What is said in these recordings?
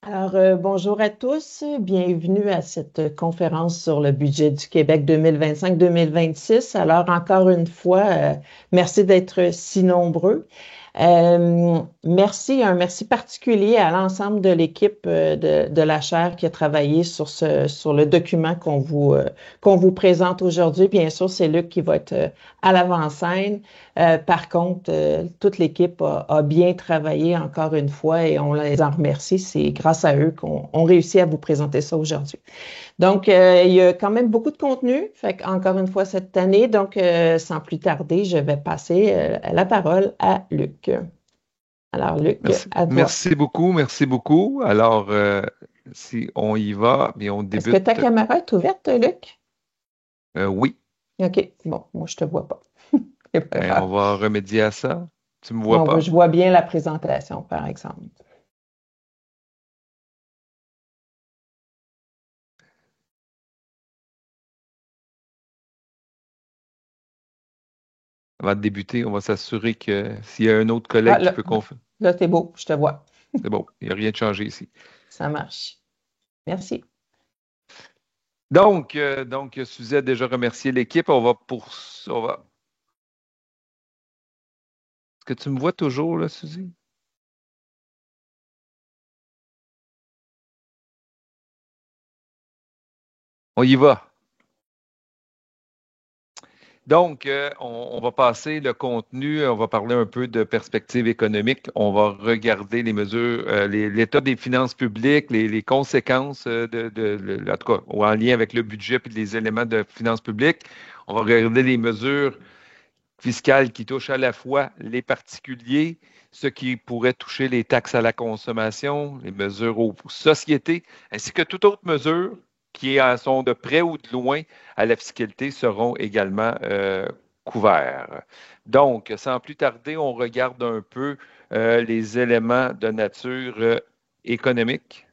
Bonjour à tous. Bienvenue à cette conférence sur le budget du Québec 2025-2026. Alors, encore une fois, merci d'être si nombreux. Un merci particulier à l'ensemble de l'équipe de la chaire qui a travaillé sur le document qu'on vous présente aujourd'hui. Bien sûr, c'est Luc qui va être à l'avant-scène. Par contre, toute l'équipe a bien travaillé encore une fois et on les en remercie. C'est grâce à eux qu'on réussit à vous présenter ça aujourd'hui. Donc, il y a quand même beaucoup de contenu, fait encore une fois cette année. Donc, sans plus tarder, je vais passer la parole à Luc. Alors, Luc, Merci, à toi. merci beaucoup, merci beaucoup. Alors, si on y va, bien on Est-ce que ta débute. caméra est ouverte, Luc? Oui, OK, bon, moi, je te vois pas. C'est pas ben, on grave. va remédier à ça. Tu me vois Bon, pas? je vois bien la présentation, par exemple. Avant de débuter, on va s'assurer que s'il y a un autre Ah, collègue qui peut confirmer. là, t'es beau, je te vois. C'est bon, il n'y a rien de changé ici. Ça marche. Merci. Donc, Suzy a déjà remercié l'équipe. Est-ce que tu me vois toujours, là, Suzy? On y va. Donc, on va passer le contenu, on va parler un peu de perspective économique, on va regarder les mesures, l'état des finances publiques, les conséquences en tout cas, ou en lien avec le budget et les éléments de finances publiques. On va regarder les mesures fiscales qui touchent à la fois les particuliers, ce qui pourrait toucher les taxes à la consommation, les mesures aux sociétés, ainsi que toute autre mesure sont de près ou de loin à la fiscalité seront également couverts. Donc, sans plus tarder, on regarde un peu les éléments de nature économique.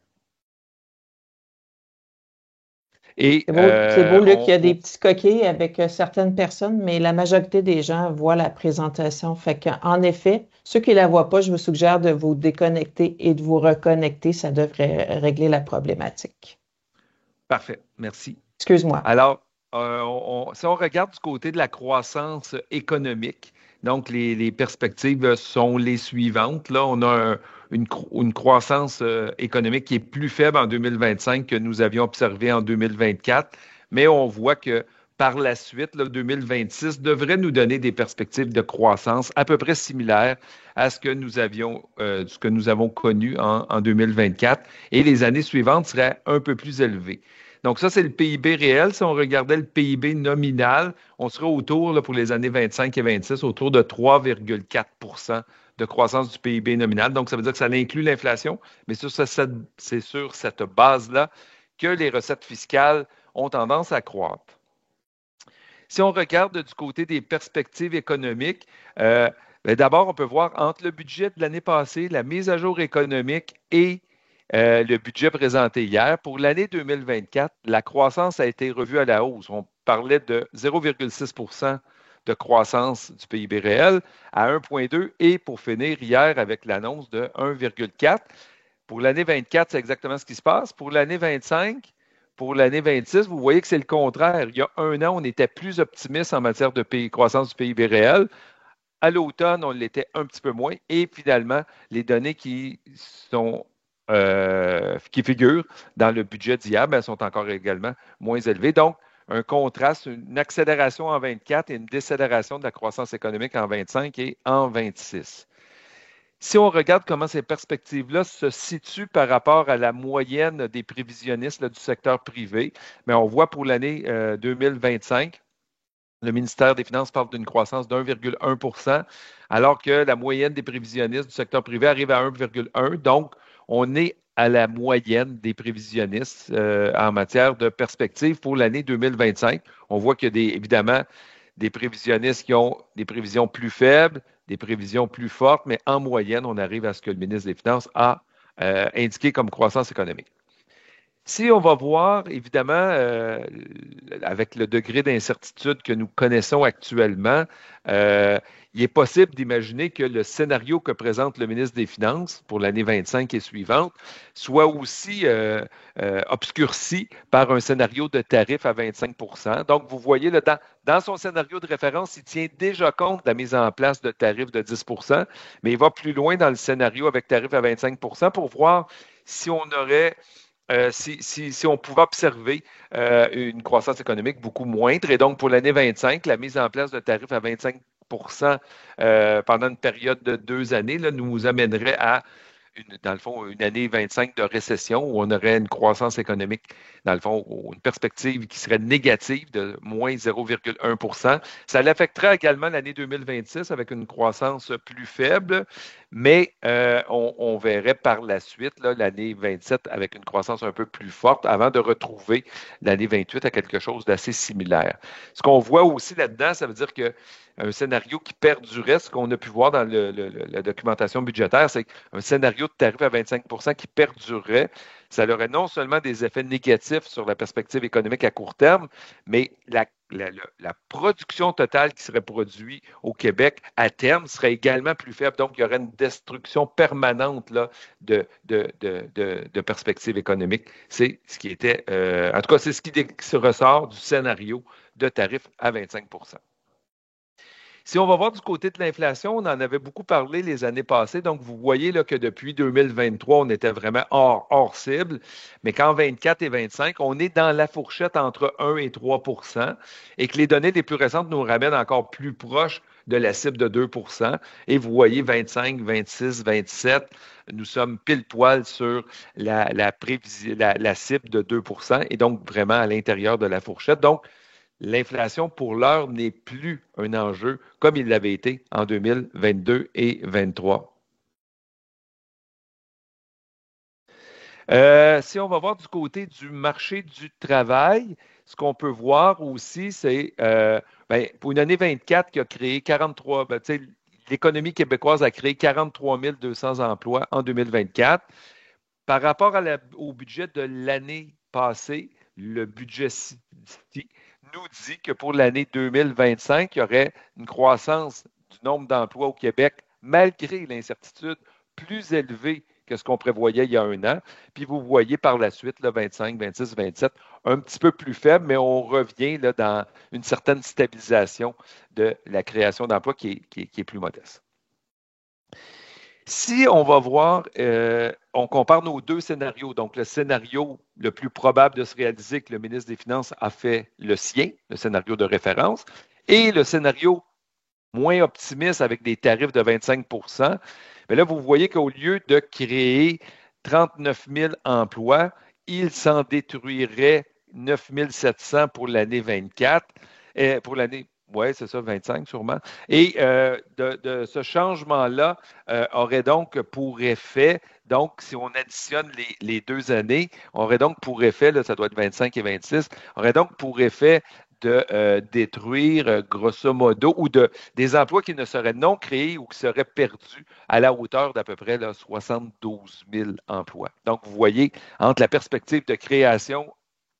Et C'est beau, Luc. Il y a des petits coquilles avec certaines personnes, mais la majorité des gens voient la présentation. Fait qu'en effet, ceux qui la voient pas, je vous suggère de vous déconnecter et de vous reconnecter. Ça devrait régler la problématique. parfait, merci. Excuse-moi. Alors, si on regarde du côté de la croissance économique, donc les perspectives sont les suivantes. Là, on a une croissance économique qui est plus faible en 2025 que nous avions observé en 2024, mais on voit que par la suite, là, 2026 devrait nous donner des perspectives de croissance à peu près similaires à ce que nous avons connu en 2024, et les années suivantes seraient un peu plus élevées. Donc, ça, c'est le PIB réel. Si on regardait le PIB nominal, on serait autour, là, pour les années 25 et 26, autour de 3,4 de croissance du PIB nominal. Donc, ça veut dire que ça inclut l'inflation, mais c'est sur cette base-là que les recettes fiscales ont tendance à croître. Si on regarde du côté des perspectives économiques, ben d'abord, on peut voir entre le budget de l'année passée, la mise à jour économique et le budget présenté hier. Pour l'année 2024, la croissance a été revue à la hausse. On parlait de 0,6 de croissance du PIB réel à 1,2 et pour finir hier avec l'annonce de 1,4. Pour l'année 24, c'est exactement ce qui se passe. Pour l'année 25, pour l'année 26, vous voyez que c'est le contraire. Il y a un an, on était plus optimiste en matière de croissance du PIB réel. À l'automne, on l'était un petit peu moins. Et finalement, les données qui figurent dans le budget d'hier sont encore également moins élevées. Donc, un contraste, une accélération en 24 et une décélération de la croissance économique en 25 et en 26. Si on regarde comment ces perspectives-là se situent par rapport à la moyenne des prévisionnistes là, du secteur privé, mais on voit pour l'année 2025, le ministère des Finances parle d'une croissance d'1,1 alors que la moyenne des prévisionnistes du secteur privé arrive à 1,1. Donc, on est à la moyenne des prévisionnistes en matière de perspective pour l'année 2025. On voit qu'il y a évidemment des prévisionnistes qui ont des prévisions plus faibles, des prévisions plus fortes, mais en moyenne, on arrive à ce que le ministre des Finances a indiqué comme croissance économique. Si on va voir, évidemment, avec le degré d'incertitude que nous connaissons actuellement, euh, il est possible d'imaginer que le scénario que présente le ministre des Finances pour l'année 25 et suivante soit aussi obscurci par un scénario de tarif à 25. Donc, vous voyez, là, dans son scénario de référence, il tient déjà compte de la mise en place de tarifs de 10 mais il va plus loin dans le scénario avec tarif à 25 pour voir si on aurait si on pouvait observer une croissance économique beaucoup moindre. Et donc, pour l'année 25, la mise en place de tarifs à 25 pendant une période de 2 années là, nous amènerait à dans le fond, une année 25 de récession où on aurait une croissance économique, dans le fond, une perspective qui serait négative de moins 0,1 Ça l'affecterait également l'année 2026 avec une croissance plus faible, mais on verrait par la suite l'année 27 avec une croissance un peu plus forte avant de retrouver l'année 28 à quelque chose d'assez similaire. Ce qu'on voit aussi là-dedans, ça veut dire que un scénario qui perdurait, ce qu'on a pu voir dans la documentation budgétaire, c'est un scénario de tarif à 25 qui perdurerait. Ça aurait non seulement des effets négatifs sur la perspective économique à court terme, mais la production totale qui serait produite au Québec à terme serait également plus faible. Donc, il y aurait une destruction permanente là, de perspectives économiques. C'est ce qui était, en tout cas, c'est ce qui se ressort du scénario de tarif à 25 Si on va voir du côté de l'inflation, on en avait beaucoup parlé les années passées. Donc, vous voyez là, que depuis 2023, on était vraiment hors cible. Mais qu'en 24 et 25, on est dans la fourchette entre 1 et 3 et que les données les plus récentes nous ramènent encore plus proches de la cible de 2 Et vous voyez 25, 26, 27, nous sommes pile poil sur la cible de 2 et donc vraiment à l'intérieur de la fourchette. Donc, l'inflation, pour l'heure, n'est plus un enjeu comme il l'avait été en 2022 et 2023. Si on va voir du côté du marché du travail, ce qu'on peut voir aussi, c'est pour une année 24 qui a créé 43, l'économie québécoise a créé 43 200 emplois en 2024. Par rapport au budget de l'année passée, le budget nous dit que pour l'année 2025, il y aurait une croissance du nombre d'emplois au Québec, malgré l'incertitude, plus élevée que ce qu'on prévoyait il y a un an. Puis vous voyez par la suite, le 25, 26, 27, un petit peu plus faible, mais on revient là, dans une certaine stabilisation de la création d'emplois qui est plus modeste. Si on va voir, on compare nos deux scénarios, donc le scénario le plus probable de se réaliser que le ministre des Finances a fait le sien, le scénario de référence, et le scénario moins optimiste avec des tarifs de 25 mais là, vous voyez qu'au lieu de créer 39 000 emplois, il s'en détruirait 9 700 pour l'année 24, pour l'année oui, c'est ça, 25 sûrement. Et de ce changement-là aurait donc pour effet, donc si on additionne les 2 années, aurait donc pour effet, là, ça doit être 25 et 26, aurait donc pour effet de détruire grosso modo ou des emplois qui ne seraient non créés ou qui seraient perdus à la hauteur d'à peu près là, 72 000 emplois. Donc, vous voyez, entre la perspective de création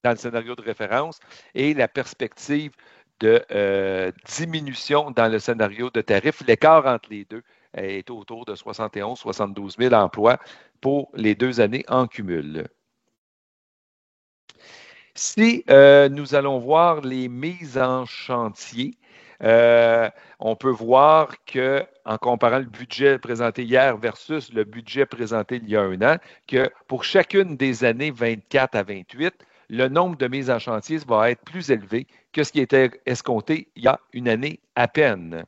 dans le scénario de référence et la perspective de diminution dans le scénario de tarif. L'écart entre les deux est autour de 71-72 000 emplois pour les 2 années en cumul. Si nous allons voir les mises en chantier, on peut voir qu'en comparant le budget présenté hier versus le budget présenté il y a un an, que pour chacune des années 24 à 28, le nombre de mises en chantier va être plus élevé que ce qui était escompté il y a une année à peine.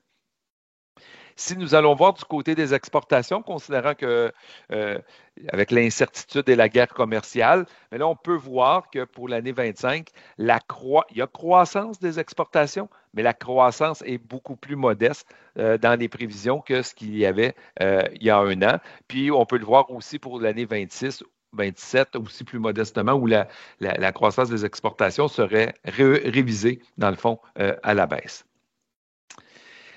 Si nous allons voir du côté des exportations, considérant que avec l'incertitude et la guerre commerciale, mais là, on peut voir que pour l'année 25, il y a croissance des exportations, mais la croissance est beaucoup plus modeste dans les prévisions que ce qu'il y avait il y a un an. Puis, on peut le voir aussi pour l'année 26 27, aussi plus modestement, où la croissance des exportations serait révisée, dans le fond, à la baisse.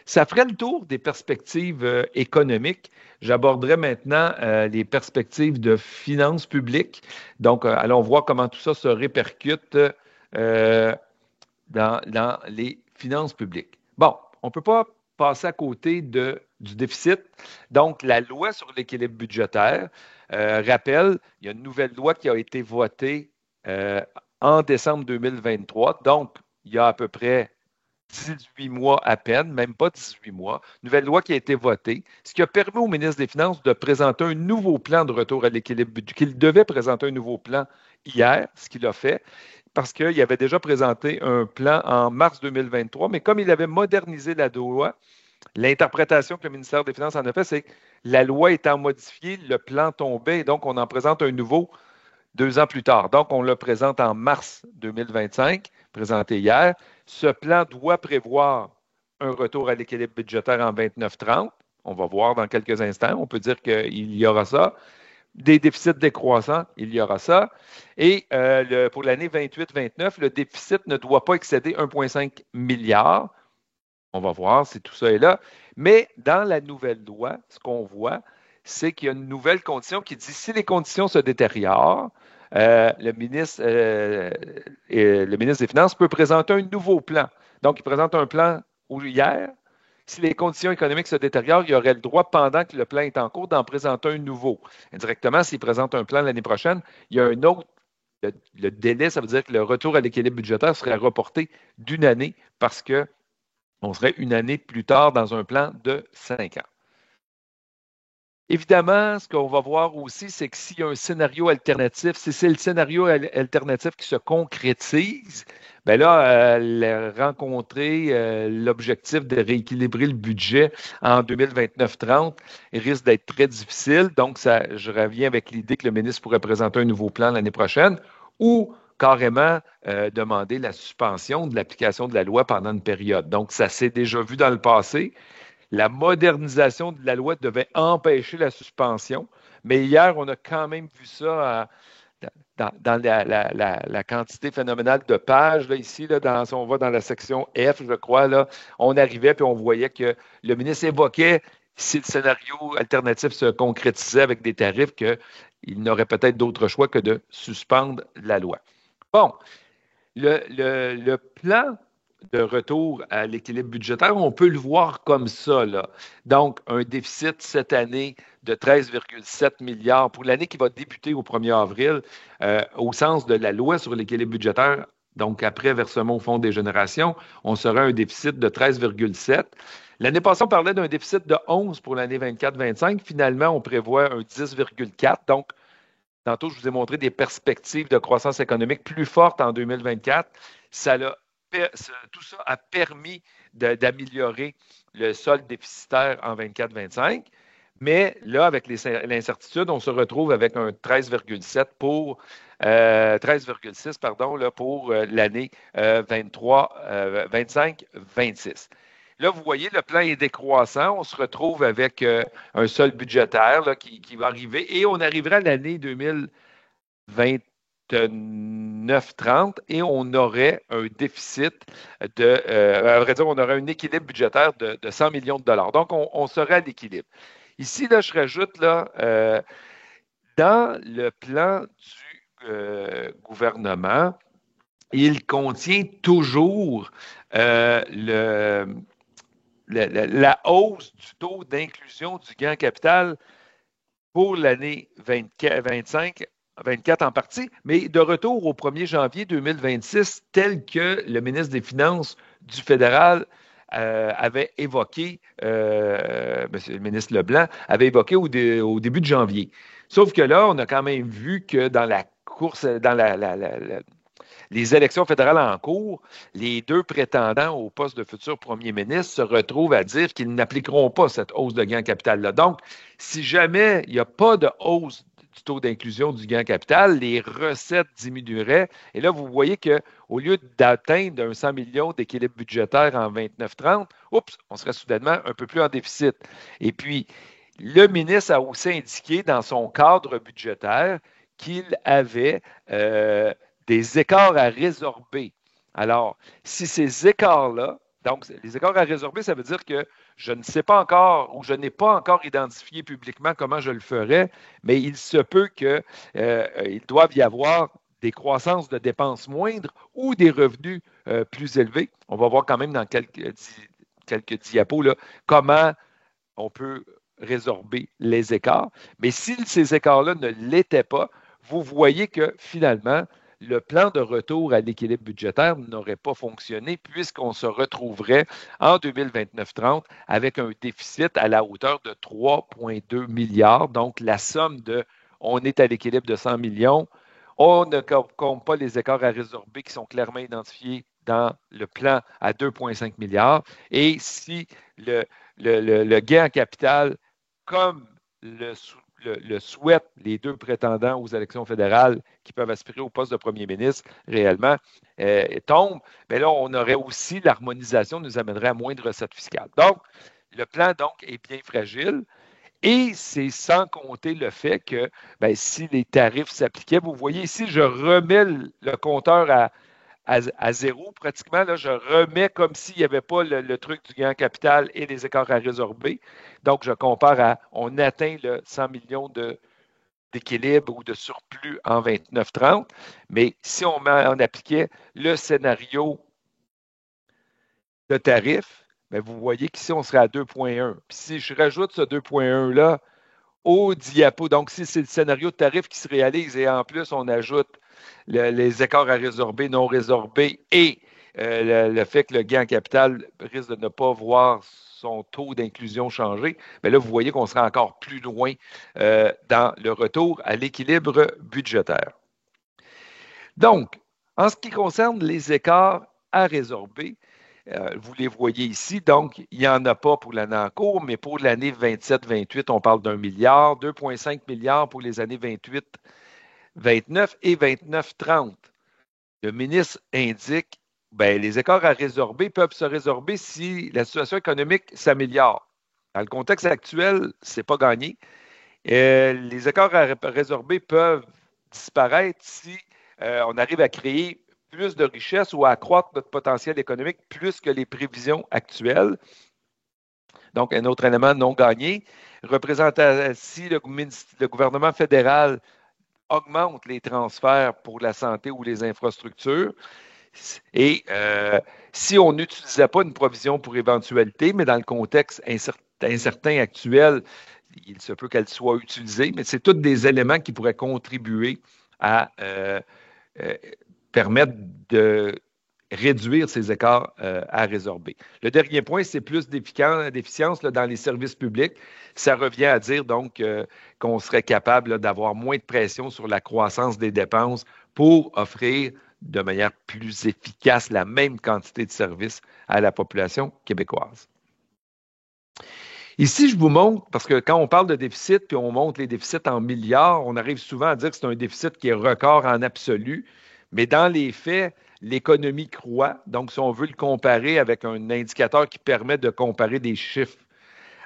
Ça ferait le tour des perspectives économiques. J'aborderai maintenant les perspectives de finances publiques. Donc, allons voir comment tout ça se répercute euh, dans les finances publiques. Bon, on ne peut pas passer à côté du déficit. Donc, la loi sur l'équilibre budgétaire rappelle, il y a une nouvelle loi qui a été votée en décembre 2023. Donc, il y a à peu près 18 mois à peine, même pas 18 mois, nouvelle loi qui a été votée, ce qui a permis au ministre des Finances de présenter un nouveau plan de retour à l'équilibre budgétaire, qu'il devait présenter un nouveau plan hier, ce qu'il a fait, parce qu'il avait déjà présenté un plan en mars 2023, mais comme il avait modernisé la loi, l'interprétation que le ministère des Finances en a fait, c'est que la loi étant modifiée, le plan tombait, et donc on en présente un nouveau 2 ans plus tard. Donc, on le présente en mars 2025, présenté hier. Ce plan doit prévoir un retour à l'équilibre budgétaire en 29-30. On va voir dans quelques instants. On peut dire qu'il y aura ça. Des déficits décroissants, il y aura ça. Et pour l'année 28-29, le déficit ne doit pas excéder 1,5 milliard. On va voir si tout ça est là. Mais dans la nouvelle loi, ce qu'on voit, c'est qu'il y a une nouvelle condition qui dit si les conditions se détériorent, le ministre des Finances peut présenter un nouveau plan. Donc, il présente un plan hier. Si les conditions économiques se détériorent, il aurait le droit, pendant que le plan est en cours, d'en présenter un nouveau. Indirectement, s'il présente un plan l'année prochaine, il y a un autre. Le délai, ça veut dire que le retour à l'équilibre budgétaire serait reporté d'une année parce qu'on serait une année plus tard dans un plan de 5 ans. Évidemment, ce qu'on va voir aussi, c'est que s'il y a un scénario alternatif, si c'est le scénario alternatif qui se concrétise, bien là, rencontrer l'objectif de rééquilibrer le budget en 2029-30 risque d'être très difficile. Donc, je reviens avec l'idée que le ministre pourrait présenter un nouveau plan l'année prochaine ou carrément demander la suspension de l'application de la loi pendant une période. Donc, ça s'est déjà vu dans le passé. La modernisation de la loi devait empêcher la suspension, mais hier, on a quand même vu ça dans la quantité phénoménale de pages. Là, ici, là, si on va dans la section F, je crois, là, on arrivait et on voyait que le ministre évoquait, si le scénario alternatif se concrétisait avec des tarifs, qu'il n'aurait peut-être d'autre choix que de suspendre la loi. Bon, le plan de retour à l'équilibre budgétaire, on peut le voir comme ça, là. Donc, un déficit cette année de 13,7 milliards pour l'année qui va débuter au 1er avril, au sens de la loi sur l'équilibre budgétaire. Donc, après versement au Fonds des générations, on sera un déficit de 13,7. L'année passée, on parlait d'un déficit de 11 pour l'année 24-25. Finalement, on prévoit un 10,4. Donc, tantôt, je vous ai montré des perspectives de croissance économique plus fortes en 2024. Tout ça a permis d'améliorer le solde déficitaire en 24-25. Mais là, avec l'incertitude, on se retrouve avec un 13,6 pour l'année 25-26. Là, vous voyez, le plan est décroissant. On se retrouve avec un solde budgétaire là, qui va arriver et on arrivera à l'année 2029-30 et on aurait un déficit à vrai dire, on aurait un équilibre budgétaire de 100 millions de dollars. Donc, on serait à l'équilibre. Ici, là, je rajoute là, dans le plan du gouvernement, il contient toujours la hausse du taux d'inclusion du gain en capital pour l'année 24 en partie, mais de retour au 1er janvier 2026, tel que le ministre des Finances du fédéral avait évoqué, monsieur le ministre Leblanc, avait évoqué au début de janvier. Sauf que là, on a quand même vu que dans la course, dans les élections fédérales en cours, les deux prétendants au poste de futur premier ministre se retrouvent à dire qu'ils n'appliqueront pas cette hausse de gain en capital-là. Donc, si jamais il n'y a pas de hausse du taux d'inclusion du gain en capital, les recettes diminueraient. Et là, vous voyez qu'au lieu d'atteindre un 100 millions d'équilibre budgétaire en 29-30, on serait soudainement un peu plus en déficit. Et puis, le ministre a aussi indiqué dans son cadre budgétaire qu'il avait des écarts à résorber. Alors, si ces écarts-là Donc, les écarts à résorber, ça veut dire que je ne sais pas encore ou je n'ai pas encore identifié publiquement comment je le ferais, mais il se peut qu'il doive y avoir des croissances de dépenses moindres ou des revenus plus élevés. On va voir quand même dans quelques diapos là, comment on peut résorber les écarts. Mais si ces écarts-là ne l'étaient pas, vous voyez que finalement, le plan de retour à l'équilibre budgétaire n'aurait pas fonctionné puisqu'on se retrouverait en 2029-30 avec un déficit à la hauteur de 3,2 milliards. Donc, la somme de on est à l'équilibre de 100 millions. On ne compte pas les écarts à résorber qui sont clairement identifiés dans le plan à 2,5 milliards. Et si le gain en capital, comme le souhaitent les deux prétendants aux élections fédérales qui peuvent aspirer au poste de premier ministre réellement, tombe, mais là, on aurait aussi l'harmonisation nous amènerait à moins de recettes fiscales. Donc, le plan, donc, est bien fragile. Et c'est sans compter le fait que si les tarifs s'appliquaient, vous voyez ici, je remets le compteur à zéro pratiquement. Là, je remets comme s'il n'y avait pas le truc du gain en capital et les écarts à résorber. Donc, je compare à, on atteint le 100 millions d'équilibre ou de surplus en 29-30. Mais si on appliquait le scénario de tarif, vous voyez qu'ici, on serait à 2,1. Puis si je rajoute ce 2,1-là au diapo, donc si c'est le scénario de tarif qui se réalise et en plus, on ajoute les écarts à résorber, non résorbés et le fait que le gain en capital risque de ne pas voir son taux d'inclusion changer, bien là, vous voyez qu'on sera encore plus loin dans le retour à l'équilibre budgétaire. Donc, en ce qui concerne les écarts à résorber, vous les voyez ici, donc il n'y en a pas pour l'année en cours, mais pour l'année 27-28, on parle d'1 milliard, 2,5 milliards pour les années 28, 29 et 29-30. Le ministre indique les écarts à résorber peuvent se résorber si la situation économique s'améliore. Dans le contexte actuel, ce n'est pas gagné. Les écarts à résorber peuvent disparaître si on arrive à créer plus de richesse ou à accroître notre potentiel économique plus que les prévisions actuelles. Donc, un autre élément non gagné. Si le gouvernement fédéral augmente les transferts pour la santé ou les infrastructures. Et si on n'utilisait pas une provision pour éventualité, mais dans le contexte incertain actuel, il se peut qu'elle soit utilisée, mais c'est tous des éléments qui pourraient contribuer à permettre de réduire ces écarts à résorber. Le dernier point, c'est plus d'efficience dans les services publics. Ça revient à dire donc qu'on serait capable d'avoir moins de pression sur la croissance des dépenses pour offrir de manière plus efficace la même quantité de services à la population québécoise. Ici, je vous montre, parce que quand on parle de déficit, puis on montre les déficits en milliards, on arrive souvent à dire que c'est un déficit qui est record en absolu, mais dans les faits, l'économie croît. Donc, si on veut le comparer avec un indicateur qui permet de comparer des chiffres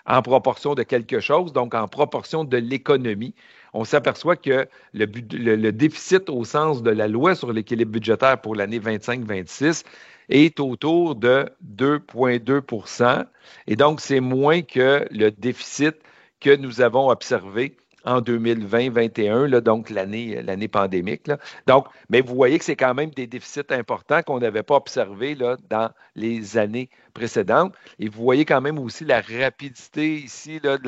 en proportion de quelque chose, donc en proportion de l'économie, on s'aperçoit que le déficit au sens de la loi sur l'équilibre budgétaire pour l'année 25-26 est autour de 2,2 %. Et donc, c'est moins que le déficit que nous avons observé en 2020-21, donc l'année pandémique. Là. Donc, mais vous voyez que c'est quand même des déficits importants qu'on n'avait pas observés là, dans les années précédentes. Et vous voyez quand même aussi la rapidité ici là, de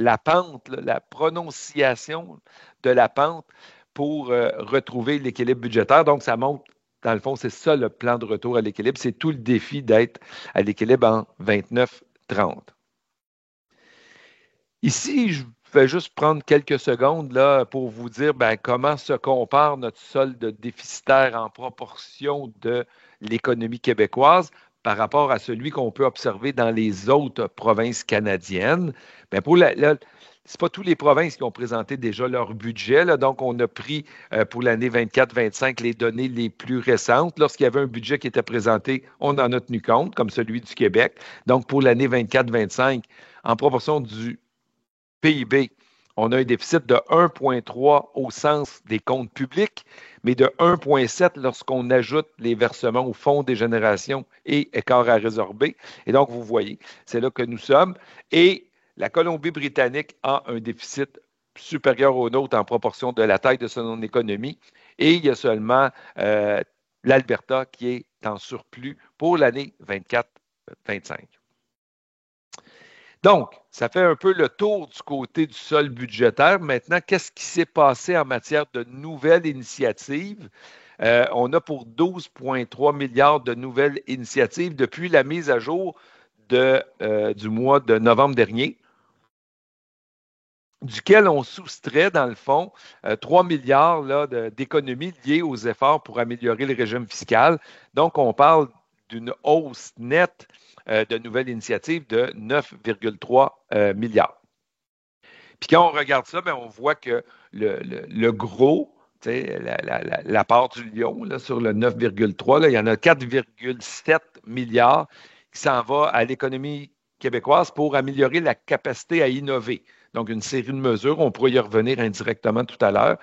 la pente, là, la prononciation de la pente pour retrouver l'équilibre budgétaire. Donc, ça montre, dans le fond, c'est ça le plan de retour à l'équilibre. C'est tout le défi d'être à l'équilibre en 29-30. Ici, je vais juste prendre quelques secondes là, pour vous dire comment se compare notre solde déficitaire en proportion de l'économie québécoise par rapport à celui qu'on peut observer dans les autres provinces canadiennes. Ce n'est pas toutes les provinces qui ont présenté déjà leur budget. Là, donc, on a pris pour l'année 24-25 les données les plus récentes. Lorsqu'il y avait un budget qui était présenté, on en a tenu compte, comme celui du Québec. Donc, pour l'année 24-25, en proportion du PIB, on a un déficit de 1,3 au sens des comptes publics, mais de 1,7 lorsqu'on ajoute les versements au fonds des générations et écart à résorber. Et donc, vous voyez, c'est là que nous sommes. Et la Colombie-Britannique a un déficit supérieur au nôtre en proportion de la taille de son économie. Et il y a seulement l'Alberta qui est en surplus pour l'année 24-25. Donc, ça fait un peu le tour du côté du sol budgétaire. Maintenant, qu'est-ce qui s'est passé en matière de nouvelles initiatives? On a pour 12,3 milliards de nouvelles initiatives depuis la mise à jour du mois de novembre dernier, duquel on soustrait, dans le fond, 3 milliards là, d'économies liées aux efforts pour améliorer le régime fiscal. Donc, on parle d'une hausse nette de nouvelles initiatives de 9,3 milliards. Puis quand on regarde ça, bien, on voit que le gros, la part du lion là, sur le 9,3, il y en a 4,7 milliards qui s'en va à l'économie québécoise pour améliorer la capacité à innover. Donc, une série de mesures, on pourrait y revenir indirectement tout à l'heure.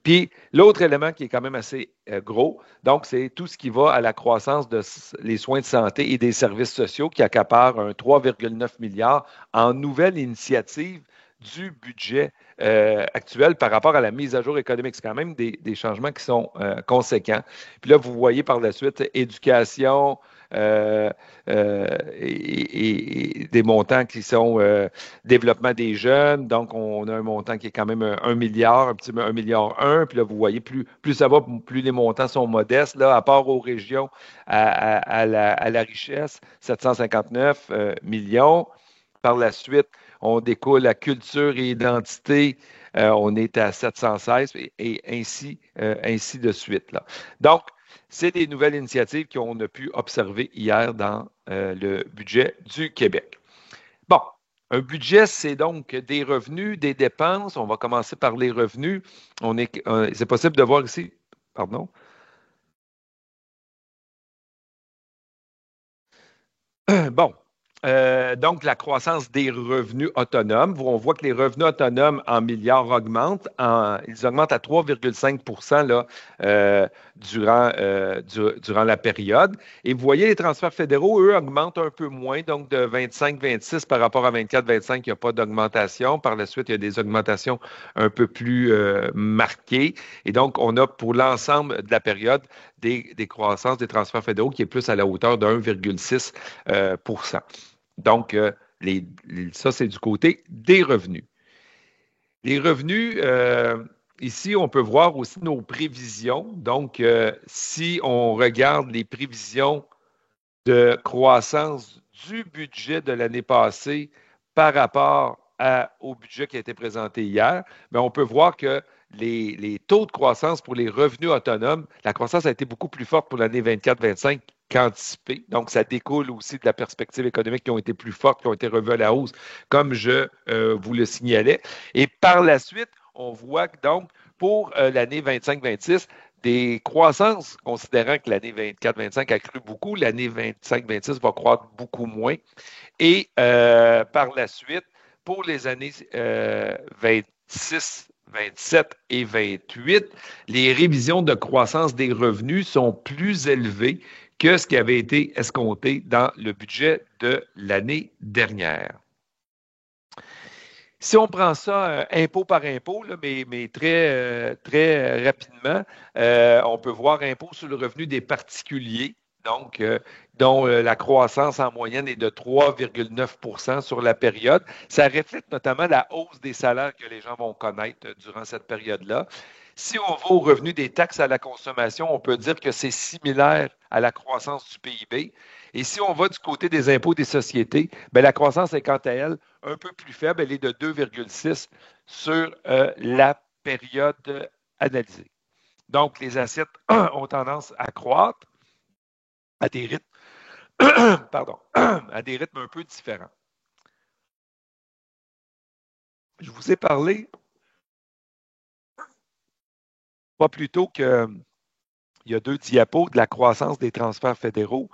Puis, l'autre élément qui est quand même assez gros, donc, c'est tout ce qui va à la croissance des soins de santé et des services sociaux qui accapare un 3,9 milliards en nouvelles initiatives du budget actuel par rapport à la mise à jour économique. C'est quand même des changements qui sont conséquents. Puis là, vous voyez par la suite éducation et des montants qui sont développement des jeunes. Donc, on a un montant qui est quand même 1 milliard, un petit 1 milliard 1. Puis là, vous voyez, plus ça va, plus les montants sont modestes. Là, à part aux régions, à la richesse, 759 millions. Par la suite, on découle à culture et identité, on est à 716 et ainsi de suite. Là. Donc, c'est des nouvelles initiatives qu'on a pu observer hier dans le budget du Québec. Bon, un budget, c'est donc des revenus, des dépenses. On va commencer par les revenus. C'est possible de voir ici, pardon. Bon, donc la croissance des revenus autonomes. On voit que les revenus autonomes en milliards augmentent. Ils augmentent à 3,5 là, durant la période. Et vous voyez, les transferts fédéraux, eux, augmentent un peu moins, donc de 25-26 par rapport à 24-25, il n'y a pas d'augmentation. Par la suite, il y a des augmentations un peu plus marquées. Et donc, on a pour l'ensemble de la période des croissances des transferts fédéraux qui est plus à la hauteur de 1,6 Donc, ça, c'est du côté des revenus. Les revenus, ici, on peut voir aussi nos prévisions. Donc, si on regarde les prévisions de croissance du budget de l'année passée par rapport au budget qui a été présenté hier, bien, on peut voir que les taux de croissance pour les revenus autonomes, la croissance a été beaucoup plus forte pour l'année 24-25 qu'anticipé. Donc, ça découle aussi de la perspective économique qui ont été plus fortes, qui ont été revues à la hausse, comme je vous le signalais. Et par la suite, on voit que donc, pour l'année 25-26, des croissances, considérant que l'année 24-25 a cru beaucoup, l'année 25-26 va croître beaucoup moins. Et par la suite, pour les années 26, 27 et 28, les révisions de croissance des revenus sont plus élevées que ce qui avait été escompté dans le budget de l'année dernière. Si on prend ça impôt par impôt, là, mais très rapidement, on peut voir impôt sur le revenu des particuliers, donc dont la croissance en moyenne est de 3,9 sur la période. Ça reflète notamment la hausse des salaires que les gens vont connaître durant cette période-là. Si on va au revenu des taxes à la consommation, on peut dire que c'est similaire à la croissance du PIB. Et si on va du côté des impôts des sociétés, bien, la croissance est quant à elle un peu plus faible. Elle est de 2,6 sur la période analysée. Donc, les assiettes ont tendance à croître à des rythmes, pardon, à des rythmes un peu différents. Je vous ai parlé pas plus tôt qu'il y a 2 diapos de la croissance des transferts fédéraux.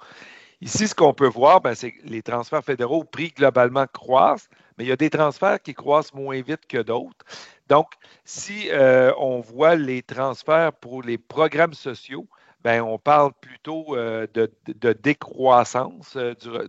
Ici, ce qu'on peut voir, c'est que les transferts fédéraux pris globalement croissent, mais il y a des transferts qui croissent moins vite que d'autres. Donc, si on voit les transferts pour les programmes sociaux, on parle plutôt de décroissance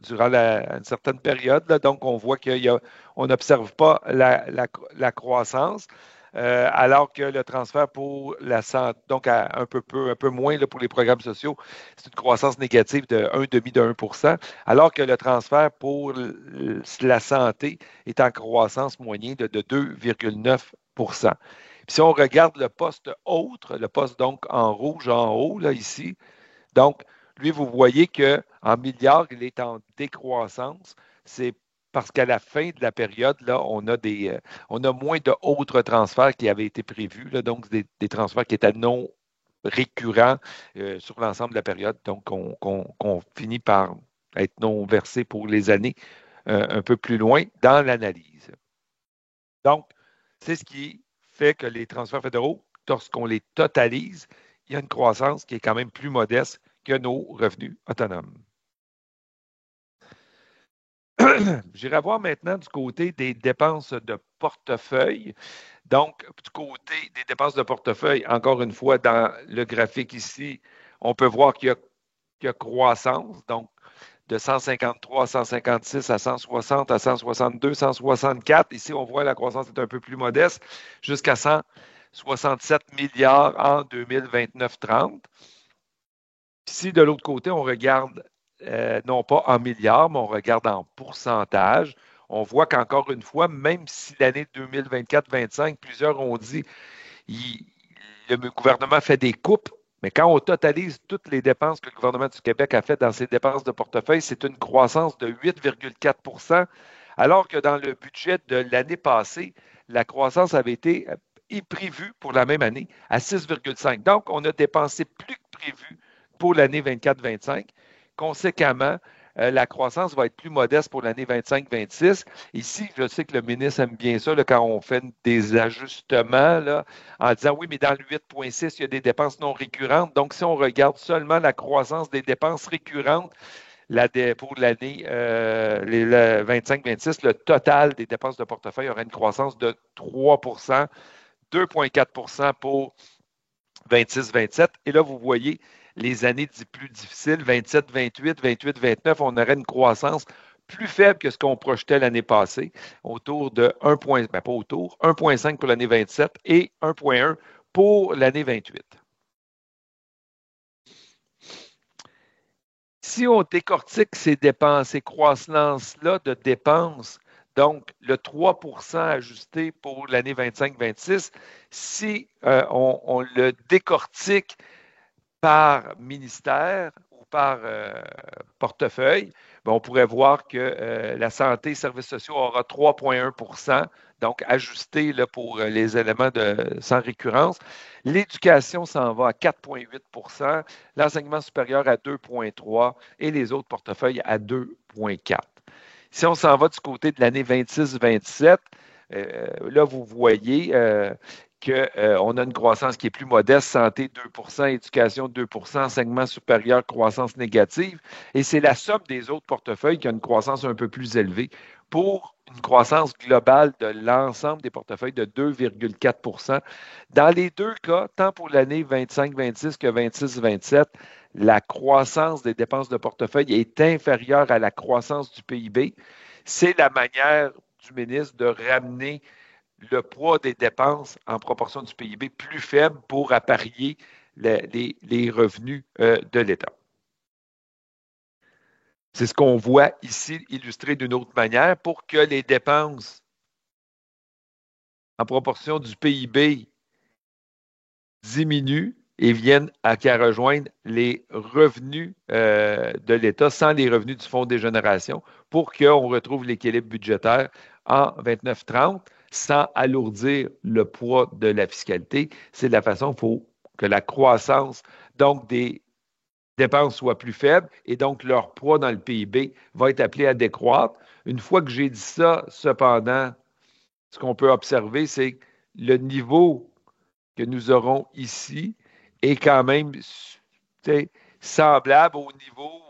durant une certaine période. Là. Donc, on voit qu'on n'observe pas la croissance. Alors que le transfert pour la santé, donc un peu moins là, pour les programmes sociaux, c'est une croissance négative de 1,5%, alors que le transfert pour la santé est en croissance moyenne de 2,9%. Puis si on regarde le poste autre, le poste donc en rouge en haut, là, ici, donc, lui, vous voyez qu'en milliards, il est en décroissance. C'est parce qu'à la fin de la période, là, on a moins d'autres transferts qui avaient été prévus, là, donc des transferts qui étaient non récurrents sur l'ensemble de la période, donc qu'on finit par être non versés pour les années un peu plus loin dans l'analyse. Donc, c'est ce qui fait que les transferts fédéraux, lorsqu'on les totalise, il y a une croissance qui est quand même plus modeste que nos revenus autonomes. J'irai voir maintenant du côté des dépenses de portefeuille. Donc, du côté des dépenses de portefeuille, encore une fois, dans le graphique ici, on peut voir qu'il y a croissance. Donc, de 153 à 156 à 160 à 162, 164. Ici, on voit que la croissance est un peu plus modeste, jusqu'à 167 milliards en 2029-30. Ici, de l'autre côté, on regarde non pas en milliards, mais on regarde en pourcentage. On voit qu'encore une fois, même si l'année 2024-25, plusieurs ont dit le gouvernement fait des coupes, mais quand on totalise toutes les dépenses que le gouvernement du Québec a faites dans ses dépenses de portefeuille, c'est une croissance de 8,4 %, alors que dans le budget de l'année passée, la croissance avait été prévue pour la même année à 6,5 %. Donc, on a dépensé plus que prévu pour l'année 24-25. Conséquemment, la croissance va être plus modeste pour l'année 25-26. Ici, je sais que le ministre aime bien ça là, quand on fait des ajustements là, en disant oui, mais dans le 8,6, il y a des dépenses non récurrentes. Donc, si on regarde seulement la croissance des dépenses récurrentes pour l'année 25-26, le total des dépenses de portefeuille aurait une croissance de 3 %, 2,4 % pour 26-27. Et là, vous voyez les années plus difficiles, 27-28, 28-29, on aurait une croissance plus faible que ce qu'on projetait l'année passée, autour de 1,5 pour l'année 27 et 1,1 pour l'année 28. Si on décortique ces dépenses, ces croissances-là de dépenses, donc le 3 % ajusté pour l'année 25-26, si on le décortique par ministère ou par portefeuille, on pourrait voir que la santé et services sociaux aura 3,1 %, donc ajusté là, pour les éléments sans récurrence. L'éducation s'en va à 4,8 %, l'enseignement supérieur à 2,3 % et les autres portefeuilles à 2,4 %. Si on s'en va du côté de l'année 26-27, là, vous voyez qu'on a une croissance qui est plus modeste, santé 2 %, éducation 2 %, enseignement supérieur, croissance négative. Et c'est la somme des autres portefeuilles qui a une croissance un peu plus élevée pour une croissance globale de l'ensemble des portefeuilles de 2,4 %. Dans les deux cas, tant pour l'année 25-26 que 26-27, la croissance des dépenses de portefeuille est inférieure à la croissance du PIB. C'est la manière du ministre de ramener le poids des dépenses en proportion du PIB plus faible pour apparier les revenus de l'État. C'est ce qu'on voit ici illustré d'une autre manière pour que les dépenses en proportion du PIB diminuent et viennent à rejoindre les revenus de l'État sans les revenus du Fonds des générations pour qu'on retrouve l'équilibre budgétaire en 29-30 sans alourdir le poids de la fiscalité. C'est de la façon qu'il faut que la croissance donc des dépenses soit plus faible et donc leur poids dans le PIB va être appelé à décroître. Une fois que j'ai dit ça, cependant, ce qu'on peut observer, c'est que le niveau que nous aurons ici est quand même semblable au niveau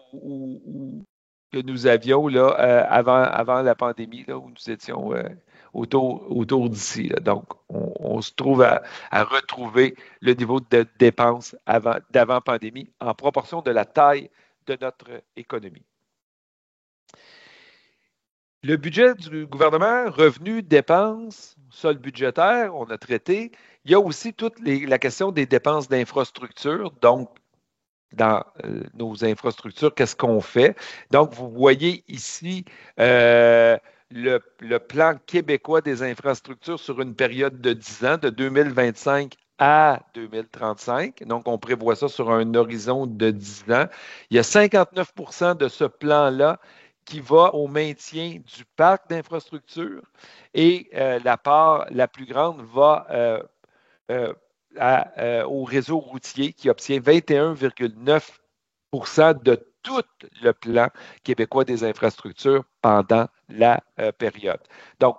que nous avions là, avant la pandémie, là, où nous étions autour d'ici. Là. Donc, on se trouve à retrouver le niveau de dépenses d'avant pandémie en proportion de la taille de notre économie. Le budget du gouvernement, revenus, dépenses, sol budgétaire, on a traité. Il y a aussi toute la question des dépenses d'infrastructure. Donc, dans nos infrastructures, qu'est-ce qu'on fait? Donc, vous voyez ici le plan québécois des infrastructures sur une période de 10 ans, de 2025 à 2035. Donc, on prévoit ça sur un horizon de 10 ans. Il y a 59 de ce plan-là qui va au maintien du parc d'infrastructures et la part la plus grande va au réseau routier qui obtient 21,9 de tout le plan québécois des infrastructures pendant la période. Donc,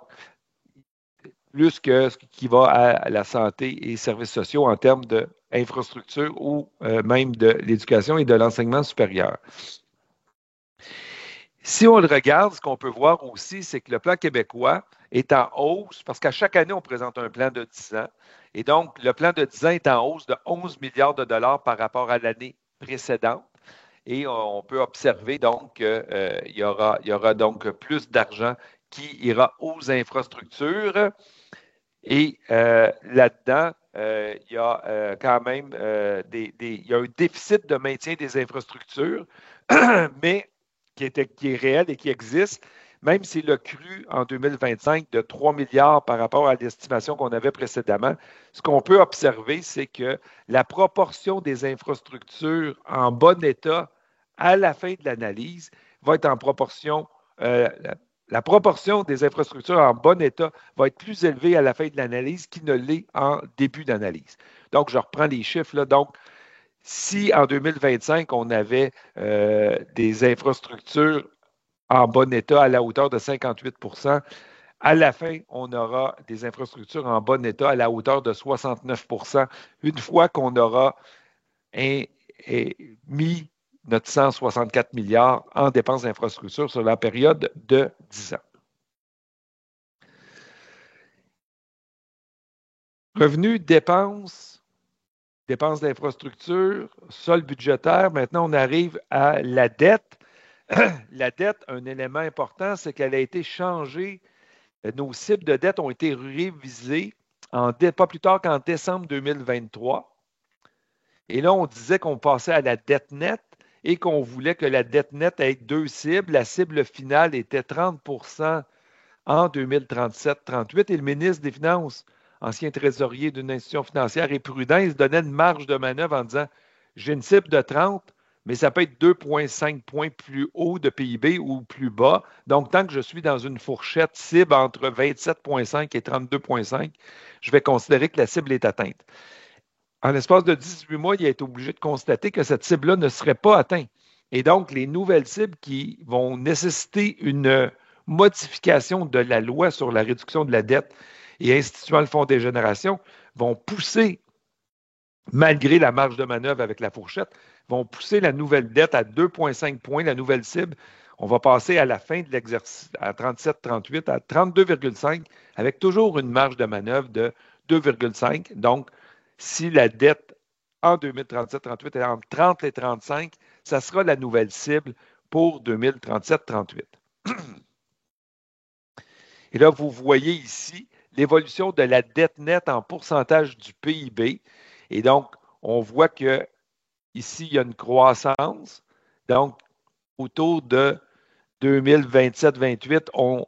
plus que ce qui va à la santé et services sociaux en termes d'infrastructures ou même de l'éducation et de l'enseignement supérieur. Si on le regarde, ce qu'on peut voir aussi, c'est que le plan québécois est en hausse parce qu'à chaque année, on présente un plan de 10 ans. Et donc, le plan de 10 ans est en hausse de 11 milliards de dollars par rapport à l'année précédente. Et on peut observer donc qu'il y aura donc plus d'argent qui ira aux infrastructures. Et là-dedans, il y a quand même il y a un déficit de maintien des infrastructures, mais qui est réel et qui existe, même s'il a cru en 2025 de 3 milliards par rapport à l'estimation qu'on avait précédemment. Ce qu'on peut observer, c'est que la proportion des infrastructures en bon état à la fin de l'analyse va être en proportion, la proportion des infrastructures en bon état va être plus élevée à la fin de l'analyse qu'il ne l'est en début d'analyse. Donc, je reprends les chiffres là. Donc, si en 2025, on avait des infrastructures en bon état à la hauteur de 58 à la fin, on aura des infrastructures en bon état à la hauteur de 69 une fois qu'on aura mis notre 164 milliards en dépenses d'infrastructures sur la période de 10 ans. Revenus, dépenses d'infrastructure, sol budgétaire. Maintenant, on arrive à la dette. La dette, un élément important, c'est qu'elle a été changée. Nos cibles de dette ont été révisées pas plus tard qu'en décembre 2023. Et là, on disait qu'on passait à la dette nette et qu'on voulait que la dette nette ait deux cibles. La cible finale était 30 en 2037-38 et le ministre des Finances, ancien trésorier d'une institution financière et prudent, il se donnait une marge de manœuvre en disant j'ai une cible de 30, mais ça peut être 2,5 points plus haut de PIB ou plus bas. Donc, tant que je suis dans une fourchette cible entre 27,5 et 32,5, je vais considérer que la cible est atteinte. En l'espace de 18 mois, il a été obligé de constater que cette cible-là ne serait pas atteinte. Et donc, les nouvelles cibles qui vont nécessiter une modification de la loi sur la réduction de la dette et instituant le Fonds des générations vont pousser, malgré la marge de manœuvre avec la fourchette, vont pousser la nouvelle dette à 2,5 points, la nouvelle cible. On va passer à la fin de l'exercice à 37-38 à 32,5 avec toujours une marge de manœuvre de 2,5. Donc, si la dette en 2037-38 est entre 30 et 35, ça sera la nouvelle cible pour 2037-38. Et là, vous voyez ici l'évolution de la dette nette en pourcentage du PIB. Et donc, on voit que ici, il y a une croissance. Donc, autour de 2027-28, on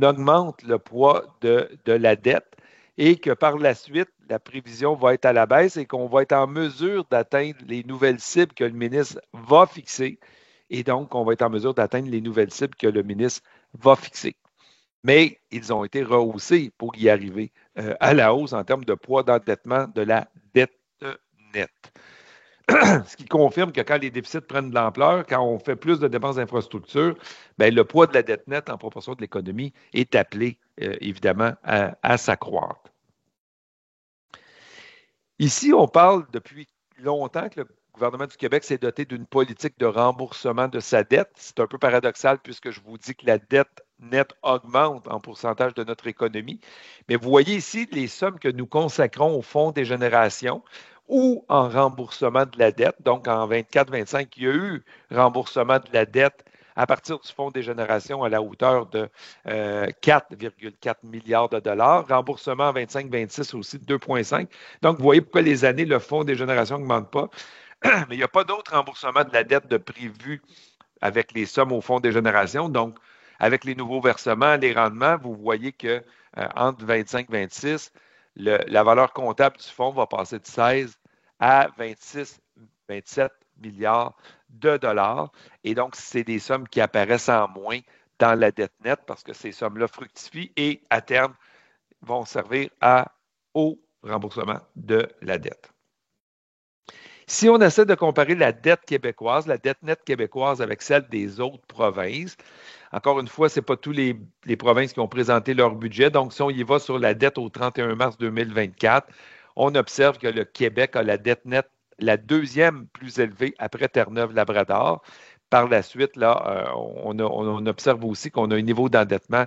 augmente le poids de la dette et que par la suite, la prévision va être à la baisse et qu'on va être en mesure d'atteindre les nouvelles cibles que le ministre va fixer. Et donc, on va être en mesure d'atteindre les nouvelles cibles que le ministre va fixer. Mais ils ont été rehaussés pour y arriver à la hausse en termes de poids d'endettement de la dette nette. Ce qui confirme que quand les déficits prennent de l'ampleur, quand on fait plus de dépenses d'infrastructure, bien, le poids de la dette nette en proportion de l'économie est appelé évidemment à s'accroître. Ici, on parle depuis longtemps que gouvernement du Québec s'est doté d'une politique de remboursement de sa dette. C'est un peu paradoxal puisque je vous dis que la dette nette augmente en pourcentage de notre économie. Mais vous voyez ici les sommes que nous consacrons au Fonds des générations ou en remboursement de la dette. Donc, en 24-25, il y a eu remboursement de la dette à partir du Fonds des générations à la hauteur de 4,4 milliards de dollars. Remboursement en 25-26 aussi de 2,5. Donc, vous voyez pourquoi les années, le Fonds des générations n'augmente pas. Mais il n'y a pas d'autre remboursement de la dette de prévu avec les sommes au Fonds des générations. Donc, avec les nouveaux versements, les rendements, vous voyez que entre 25-26, la valeur comptable du fonds va passer de 16 à 26-27 milliards de dollars. Et donc, c'est des sommes qui apparaissent en moins dans la dette nette parce que ces sommes-là fructifient et, à terme, vont servir au remboursement de la dette. Si on essaie de comparer la dette québécoise, la dette nette québécoise avec celle des autres provinces, encore une fois, ce n'est pas tous les provinces qui ont présenté leur budget. Donc, si on y va sur la dette au 31 mars 2024, on observe que le Québec a la dette nette la deuxième plus élevée après Terre-Neuve-Labrador. Par la suite, là, on observe aussi qu'on a un niveau d'endettement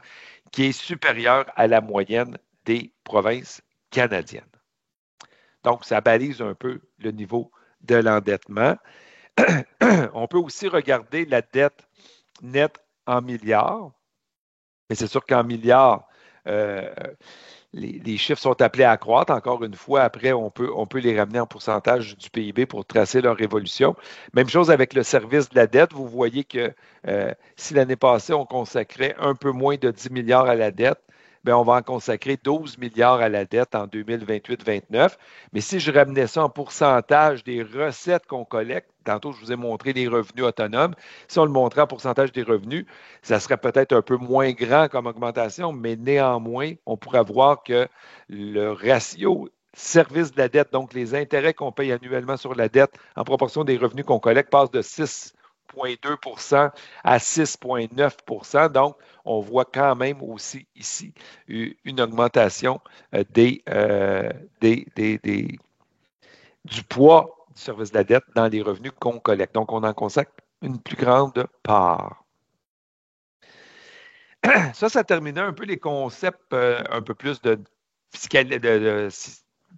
qui est supérieur à la moyenne des provinces canadiennes. Donc, ça balise un peu le niveau de l'endettement. On peut aussi regarder la dette nette en milliards, mais c'est sûr qu'en milliards, les chiffres sont appelés à croître. Encore une fois, après, on peut les ramener en pourcentage du PIB pour tracer leur évolution. Même chose avec le service de la dette. Vous voyez que si l'année passée, on consacrait un peu moins de 10 milliards à la dette, bien, on va en consacrer 12 milliards à la dette en 2028-29. Mais si je ramenais ça en pourcentage des recettes qu'on collecte, tantôt je vous ai montré les revenus autonomes, si on le montrait en pourcentage des revenus, ça serait peut-être un peu moins grand comme augmentation, mais néanmoins, on pourrait voir que le ratio service de la dette, donc les intérêts qu'on paye annuellement sur la dette en proportion des revenus qu'on collecte, passe de 6,2 à 6,9 Donc, on voit quand même aussi ici une augmentation du poids du service de la dette dans les revenus qu'on collecte. Donc, on en consacre une plus grande part. Ça terminait un peu les concepts un peu plus de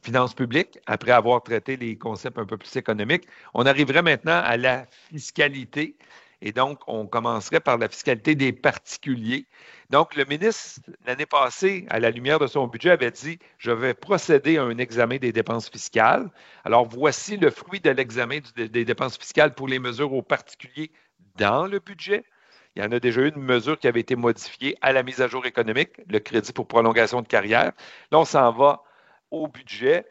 finances publiques, après avoir traité les concepts un peu plus économiques. On arriverait maintenant à la fiscalité. Et donc, on commencerait par la fiscalité des particuliers. Donc, le ministre, l'année passée, à la lumière de son budget, avait dit, je vais procéder à un examen des dépenses fiscales. Alors, voici le fruit de l'examen des dépenses fiscales pour les mesures aux particuliers dans le budget. Il y en a déjà eu une mesure qui avait été modifiée à la mise à jour économique, le crédit pour prolongation de carrière. Là, on s'en va au budget.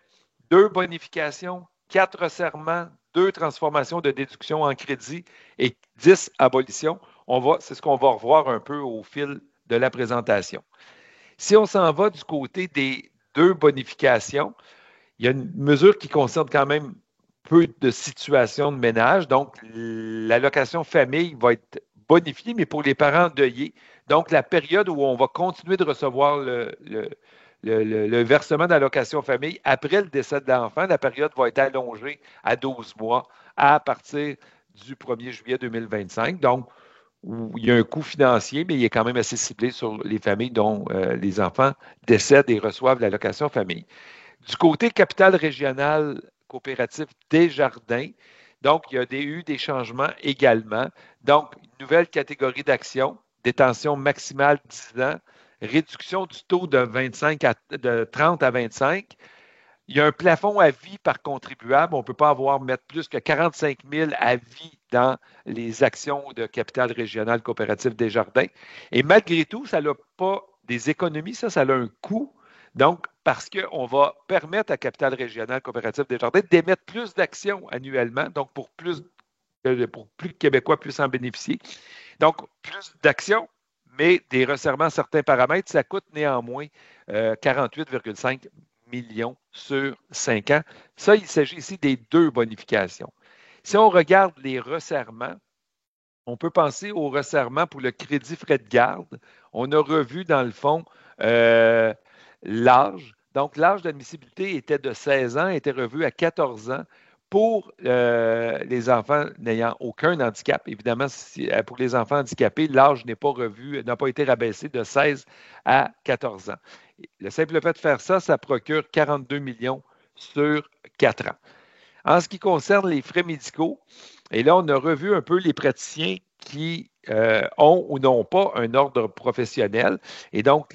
2 bonifications, 4 resserrements, 2 transformations de déduction en crédit et 10 abolitions. C'est ce qu'on va revoir un peu au fil de la présentation. Si on s'en va du côté des 2 bonifications, il y a une mesure qui concerne quand même peu de situations de ménage. Donc, l'allocation famille va être bonifiée, mais pour les parents endeuillés. Donc, la période où on va continuer de recevoir le versement d'allocation famille après le décès de l'enfant, la période va être allongée à 12 mois à partir du 1er juillet 2025. Donc, il y a un coût financier, mais il est quand même assez ciblé sur les familles dont les enfants décèdent et reçoivent l'allocation famille. Du côté capital régional coopératif Desjardins, donc, il y a eu des changements également. Donc, une nouvelle catégorie d'actions, détention maximale 10 ans, réduction du taux de 30 à 25. Il y a un plafond à vie par contribuable. On ne peut pas mettre plus que 45 000 à vie dans les actions de capital régional coopératif Desjardins. Et malgré tout, ça n'a pas des économies, ça a un coût. Donc, parce qu'on va permettre à Capital Régional Coopératif Desjardins d'émettre plus d'actions annuellement, donc pour plus de Québécois puissent en bénéficier. Donc, plus d'actions, mais des resserrements à certains paramètres, ça coûte néanmoins 48,5 millions sur 5 ans. Ça, il s'agit ici des 2 bonifications. Si on regarde les resserrements, on peut penser au resserrement pour le crédit frais de garde. On a revu, dans le fond, l'âge. Donc, l'âge d'admissibilité était de 16 ans, était revu à 14 ans pour les enfants n'ayant aucun handicap. Évidemment, pour les enfants handicapés, l'âge n'est pas revu, n'a pas été rabaissé de 16 à 14 ans. Le simple fait de faire ça, ça procure 42 millions sur 4 ans. En ce qui concerne les frais médicaux, et là, on a revu un peu les praticiens qui ont ou n'ont pas un ordre professionnel. Et donc,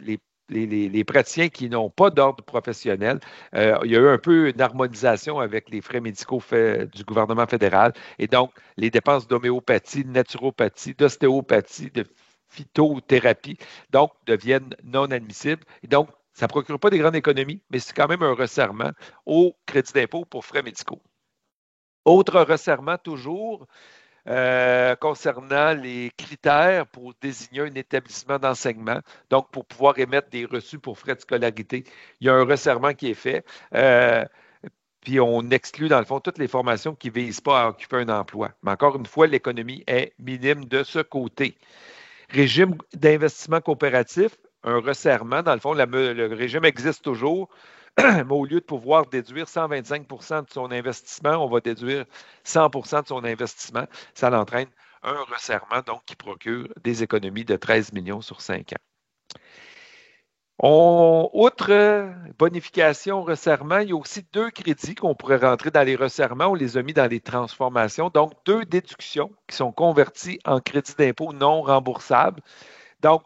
les praticiens qui n'ont pas d'ordre professionnel, il y a eu un peu une harmonisation avec les frais médicaux du gouvernement fédéral. Et donc, les dépenses d'homéopathie, de naturopathie, d'ostéopathie, de phytothérapie, donc, deviennent non admissibles. Et donc, ça ne procure pas des grandes économies, mais c'est quand même un resserrement au crédit d'impôt pour frais médicaux. Autre resserrement toujours concernant les critères pour désigner un établissement d'enseignement, donc pour pouvoir émettre des reçus pour frais de scolarité. Il y a un resserrement qui est fait, puis on exclut dans le fond toutes les formations qui ne visent pas à occuper un emploi. Mais encore une fois, l'économie est minime de ce côté. Régime d'investissement coopératif, un resserrement, dans le fond, le régime existe toujours, mais au lieu de pouvoir déduire 125 de son investissement, on va déduire 100 de son investissement. Ça l'entraîne un resserrement, donc, qui procure des économies de 13 millions sur 5 ans. Outre bonification, resserrement, il y a aussi 2 crédits qu'on pourrait rentrer dans les resserrements. On les a mis dans les transformations. Donc, 2 déductions qui sont converties en crédits d'impôt non remboursables. Donc,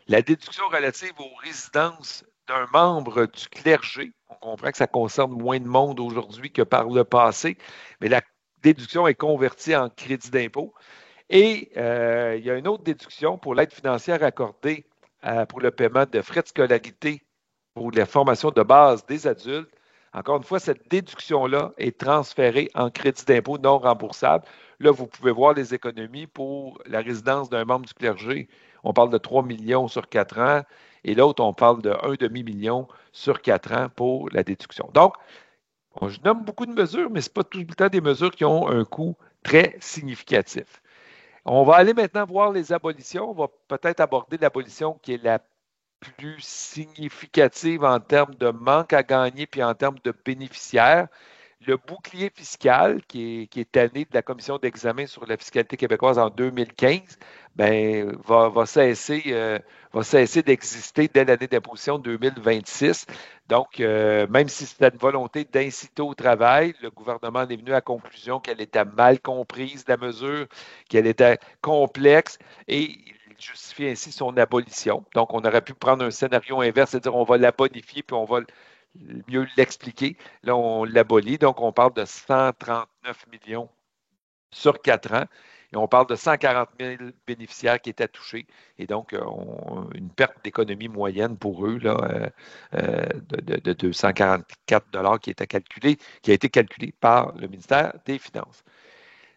la déduction relative aux résidences d'un membre du clergé, on comprend que ça concerne moins de monde aujourd'hui que par le passé, mais la déduction est convertie en crédit d'impôt. Et il y a une autre déduction pour l'aide financière accordée pour le paiement de frais de scolarité pour la formation de base des adultes. Encore une fois, cette déduction-là est transférée en crédit d'impôt non remboursable. Là, vous pouvez voir les économies pour la résidence d'un membre du clergé. On parle de 3 millions sur 4 ans et l'autre, on parle de 1 demi-million sur 4 ans pour la déduction. Donc, je nomme beaucoup de mesures, mais ce n'est pas tout le temps des mesures qui ont un coût très significatif. On va aller maintenant voir les abolitions. On va peut-être aborder l'abolition qui est la plus significative en termes de manque à gagner puis en termes de bénéficiaires. Le bouclier fiscal qui est tanné de la commission d'examen sur la fiscalité québécoise en 2015, ben, va cesser d'exister dès l'année d'imposition 2026. Donc, même si c'était une volonté d'inciter au travail, le gouvernement est venu à la conclusion qu'elle était mal comprise, la mesure, qu'elle était complexe et il justifie ainsi son abolition. Donc, on aurait pu prendre un scénario inverse et dire on va la bonifier puis on va mieux l'expliquer. Là, on l'abolit. Donc, on parle de 139 millions sur 4 ans. Et on parle de 140 000 bénéficiaires qui étaient touchés. Et donc, une perte d'économie moyenne pour eux là, de 244 qui a été calculée par le ministère des Finances.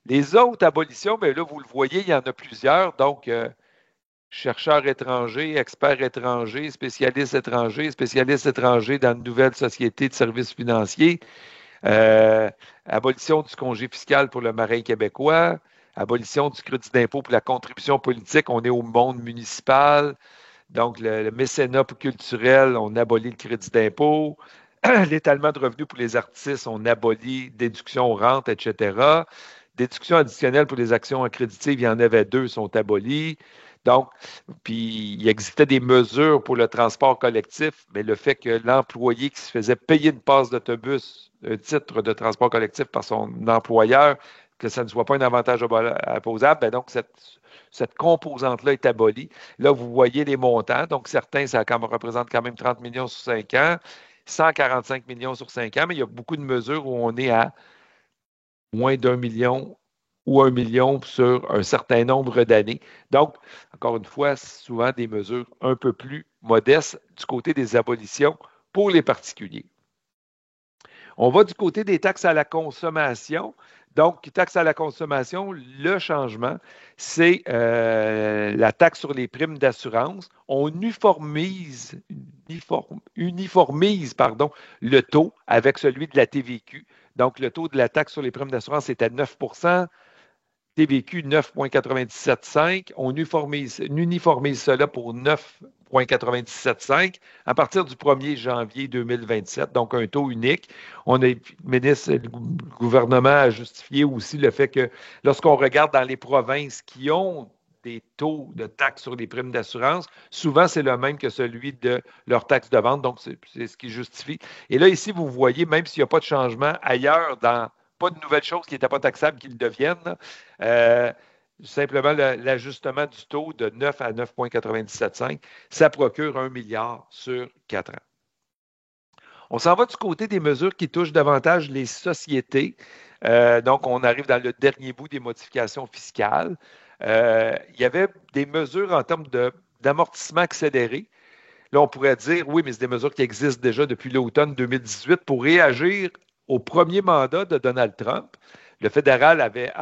Les autres abolitions, bien là, vous le voyez, il y en a plusieurs. Donc, chercheurs étrangers, experts étrangers, spécialistes étrangers dans une nouvelle société de services financiers, abolition du congé fiscal pour le marin québécois, abolition du crédit d'impôt pour la contribution politique, on est au monde municipal, donc le mécénat culturel, on abolit le crédit d'impôt, l'étalement de revenus pour les artistes, on abolit déduction rente, etc. Déduction additionnelle pour les actions accréditées, il y en avait 2, sont abolies. Donc, puis il existait des mesures pour le transport collectif, mais le fait que l'employé qui se faisait payer une passe d'autobus, un titre de transport collectif par son employeur, que ça ne soit pas un avantage opposable, bien donc cette composante-là est abolie. Là, vous voyez les montants. Donc, certains, ça représente quand même 30 millions sur 5 ans, 145 millions sur 5 ans, mais il y a beaucoup de mesures où on est à moins d'1 million ou 1 million sur un certain nombre d'années. Donc, encore une fois, souvent des mesures un peu plus modestes du côté des abolitions pour les particuliers. On va du côté des taxes à la consommation. Donc, taxe à la consommation, le changement, c'est la taxe sur les primes d'assurance. On uniformise le taux avec celui de la TVQ. Donc, le taux de la taxe sur les primes d'assurance est à 9 %. TVQ 9,97,5. On uniformise cela pour 9,97,5 à partir du 1er janvier 2027, donc un taux unique. Le gouvernement a justifié aussi le fait que lorsqu'on regarde dans les provinces qui ont des taux de taxes sur les primes d'assurance, souvent c'est le même que celui de leur taxe de vente, donc c'est ce qui justifie. Et là, ici, vous voyez, même s'il n'y a pas de changement ailleurs pas de nouvelles choses qui n'étaient pas taxables qui le deviennent. Simplement, l'ajustement du taux de 9 à 9,97,5, ça procure 1 milliard sur 4 ans. On s'en va du côté des mesures qui touchent davantage les sociétés. Donc, on arrive dans le dernier bout des modifications fiscales. Il y avait des mesures en termes d'amortissement accéléré. Là, on pourrait dire, oui, mais c'est des mesures qui existent déjà depuis l'automne 2018 pour réagir au premier mandat de Donald Trump. Le fédéral avait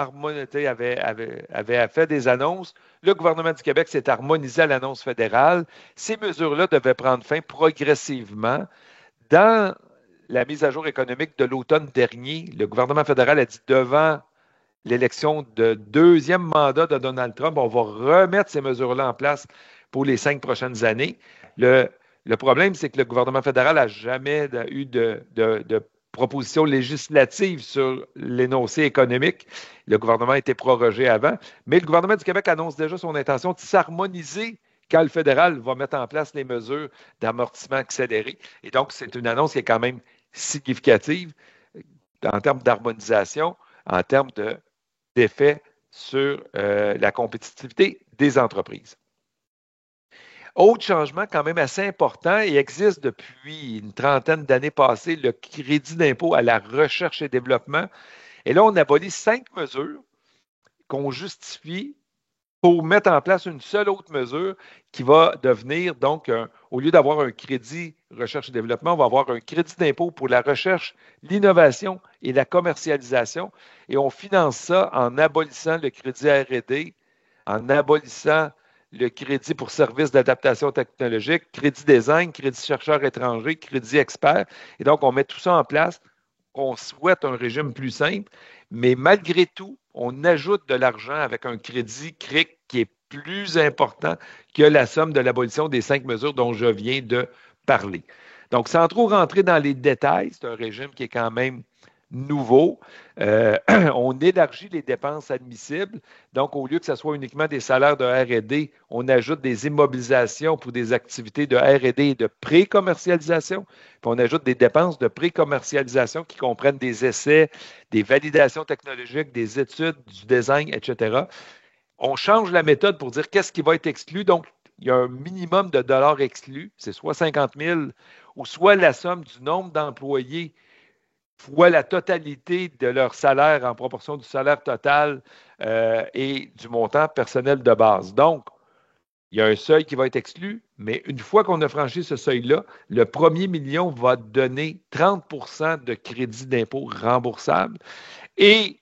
fait des annonces. Le gouvernement du Québec s'est harmonisé à l'annonce fédérale. Ces mesures-là devaient prendre fin progressivement. Dans la mise à jour économique de l'automne dernier, le gouvernement fédéral a dit devant l'élection de deuxième mandat de Donald Trump, on va remettre ces mesures-là en place pour les 5 prochaines années. Le problème, c'est que le gouvernement fédéral n'a jamais eu de proposition législative sur l'énoncé économique. Le gouvernement a été prorogé avant, mais le gouvernement du Québec annonce déjà son intention de s'harmoniser quand le fédéral va mettre en place les mesures d'amortissement accéléré. Et donc, c'est une annonce qui est quand même significative en termes d'harmonisation, en termes d'effet sur la compétitivité des entreprises. Autre changement quand même assez important et existe depuis une trentaine d'années passées, le crédit d'impôt à la recherche et développement. Et là, on abolit 5 mesures qu'on justifie pour mettre en place une seule autre mesure qui va devenir, donc, au lieu d'avoir un crédit recherche et développement, on va avoir un crédit d'impôt pour la recherche, l'innovation et la commercialisation. Et on finance ça en abolissant le crédit R&D, en abolissant le crédit pour services d'adaptation technologique, crédit design, crédit chercheur étranger, crédit expert. Et donc, on met tout ça en place. On souhaite un régime plus simple, mais malgré tout, on ajoute de l'argent avec un crédit CRIC qui est plus important que la somme de l'abolition des 5 mesures dont je viens de parler. Donc, sans trop rentrer dans les détails, c'est un régime qui est quand même nouveau. On élargit les dépenses admissibles. Donc, au lieu que ce soit uniquement des salaires de R&D, on ajoute des immobilisations pour des activités de R&D et de pré-commercialisation. Puis on ajoute des dépenses de pré-commercialisation qui comprennent des essais, des validations technologiques, des études, du design, etc. On change la méthode pour dire qu'est-ce qui va être exclu. Donc, il y a un minimum de dollars exclus. C'est soit 50 000 ou soit la somme du nombre d'employés fois la totalité de leur salaire en proportion du salaire total et du montant personnel de base. Donc, il y a un seuil qui va être exclu, mais une fois qu'on a franchi ce seuil-là, le premier million va donner 30 % de crédit d'impôt remboursable. Et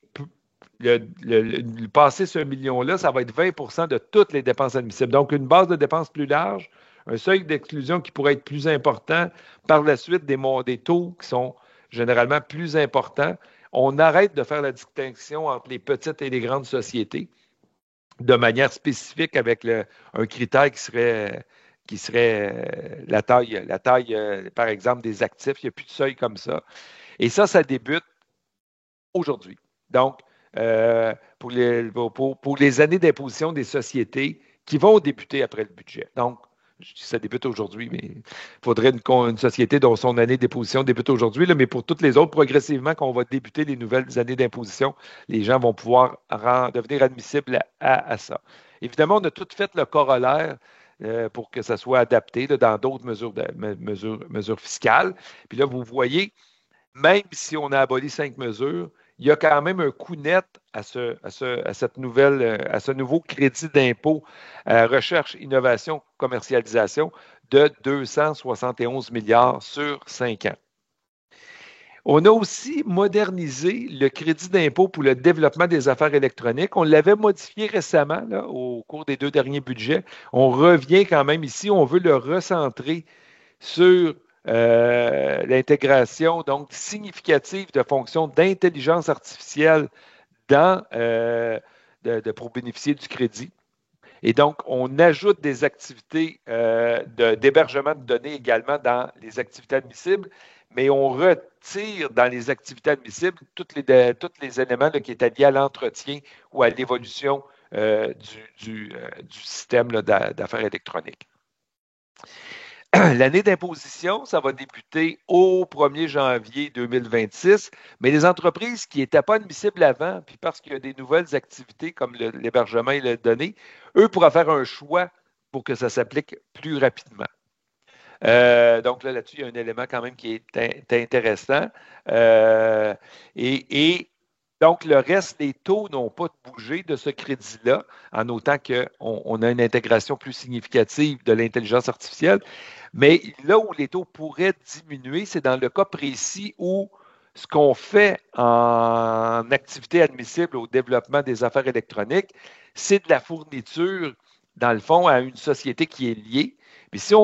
passer ce million-là, ça va être 20 % de toutes les dépenses admissibles. Donc, une base de dépenses plus large, un seuil d'exclusion qui pourrait être plus important, par la suite des taux qui sont généralement plus importants. On arrête de faire la distinction entre les petites et les grandes sociétés de manière spécifique avec un critère qui serait la taille, par exemple, des actifs. Il n'y a plus de seuil comme ça. Et ça débute aujourd'hui. Donc, pour les années d'imposition des sociétés qui vont débuter après le budget. Donc, ça débute aujourd'hui, mais il faudrait une société dont son année d'imposition débute aujourd'hui, mais pour toutes les autres, progressivement, quand on va débuter les nouvelles années d'imposition, les gens vont pouvoir devenir admissibles à ça. Évidemment, on a tout fait le corollaire pour que ça soit adapté dans d'autres mesures fiscales. Puis là, vous voyez, même si on a aboli 5 mesures, il y a quand même un coût net à ce nouveau crédit d'impôt recherche, innovation, commercialisation de 271 milliards sur 5 ans. On a aussi modernisé le crédit d'impôt pour le développement des affaires électroniques. On l'avait modifié récemment là, au cours des 2 derniers budgets. On revient quand même ici. On veut le recentrer sur l'intégration donc significative de fonctions d'intelligence artificielle dans pour bénéficier du crédit. Et donc, on ajoute des activités d'hébergement de données également dans les activités admissibles, mais on retire dans les activités admissibles tous les éléments là, qui étaient liés à l'entretien ou à l'évolution du système d'affaires électroniques. L'année d'imposition, ça va débuter au 1er janvier 2026, mais les entreprises qui n'étaient pas admissibles avant, puis parce qu'il y a des nouvelles activités comme l'hébergement et les données, eux pourront faire un choix pour que ça s'applique plus rapidement. Donc là-dessus, il y a un élément quand même qui est intéressant. Donc, le reste des taux n'ont pas bougé de ce crédit-là, en autant qu'on a une intégration plus significative de l'intelligence artificielle. Mais là où les taux pourraient diminuer, c'est dans le cas précis où ce qu'on fait en activité admissible au développement des affaires électroniques, c'est de la fourniture, dans le fond, à une société qui est liée. Mais si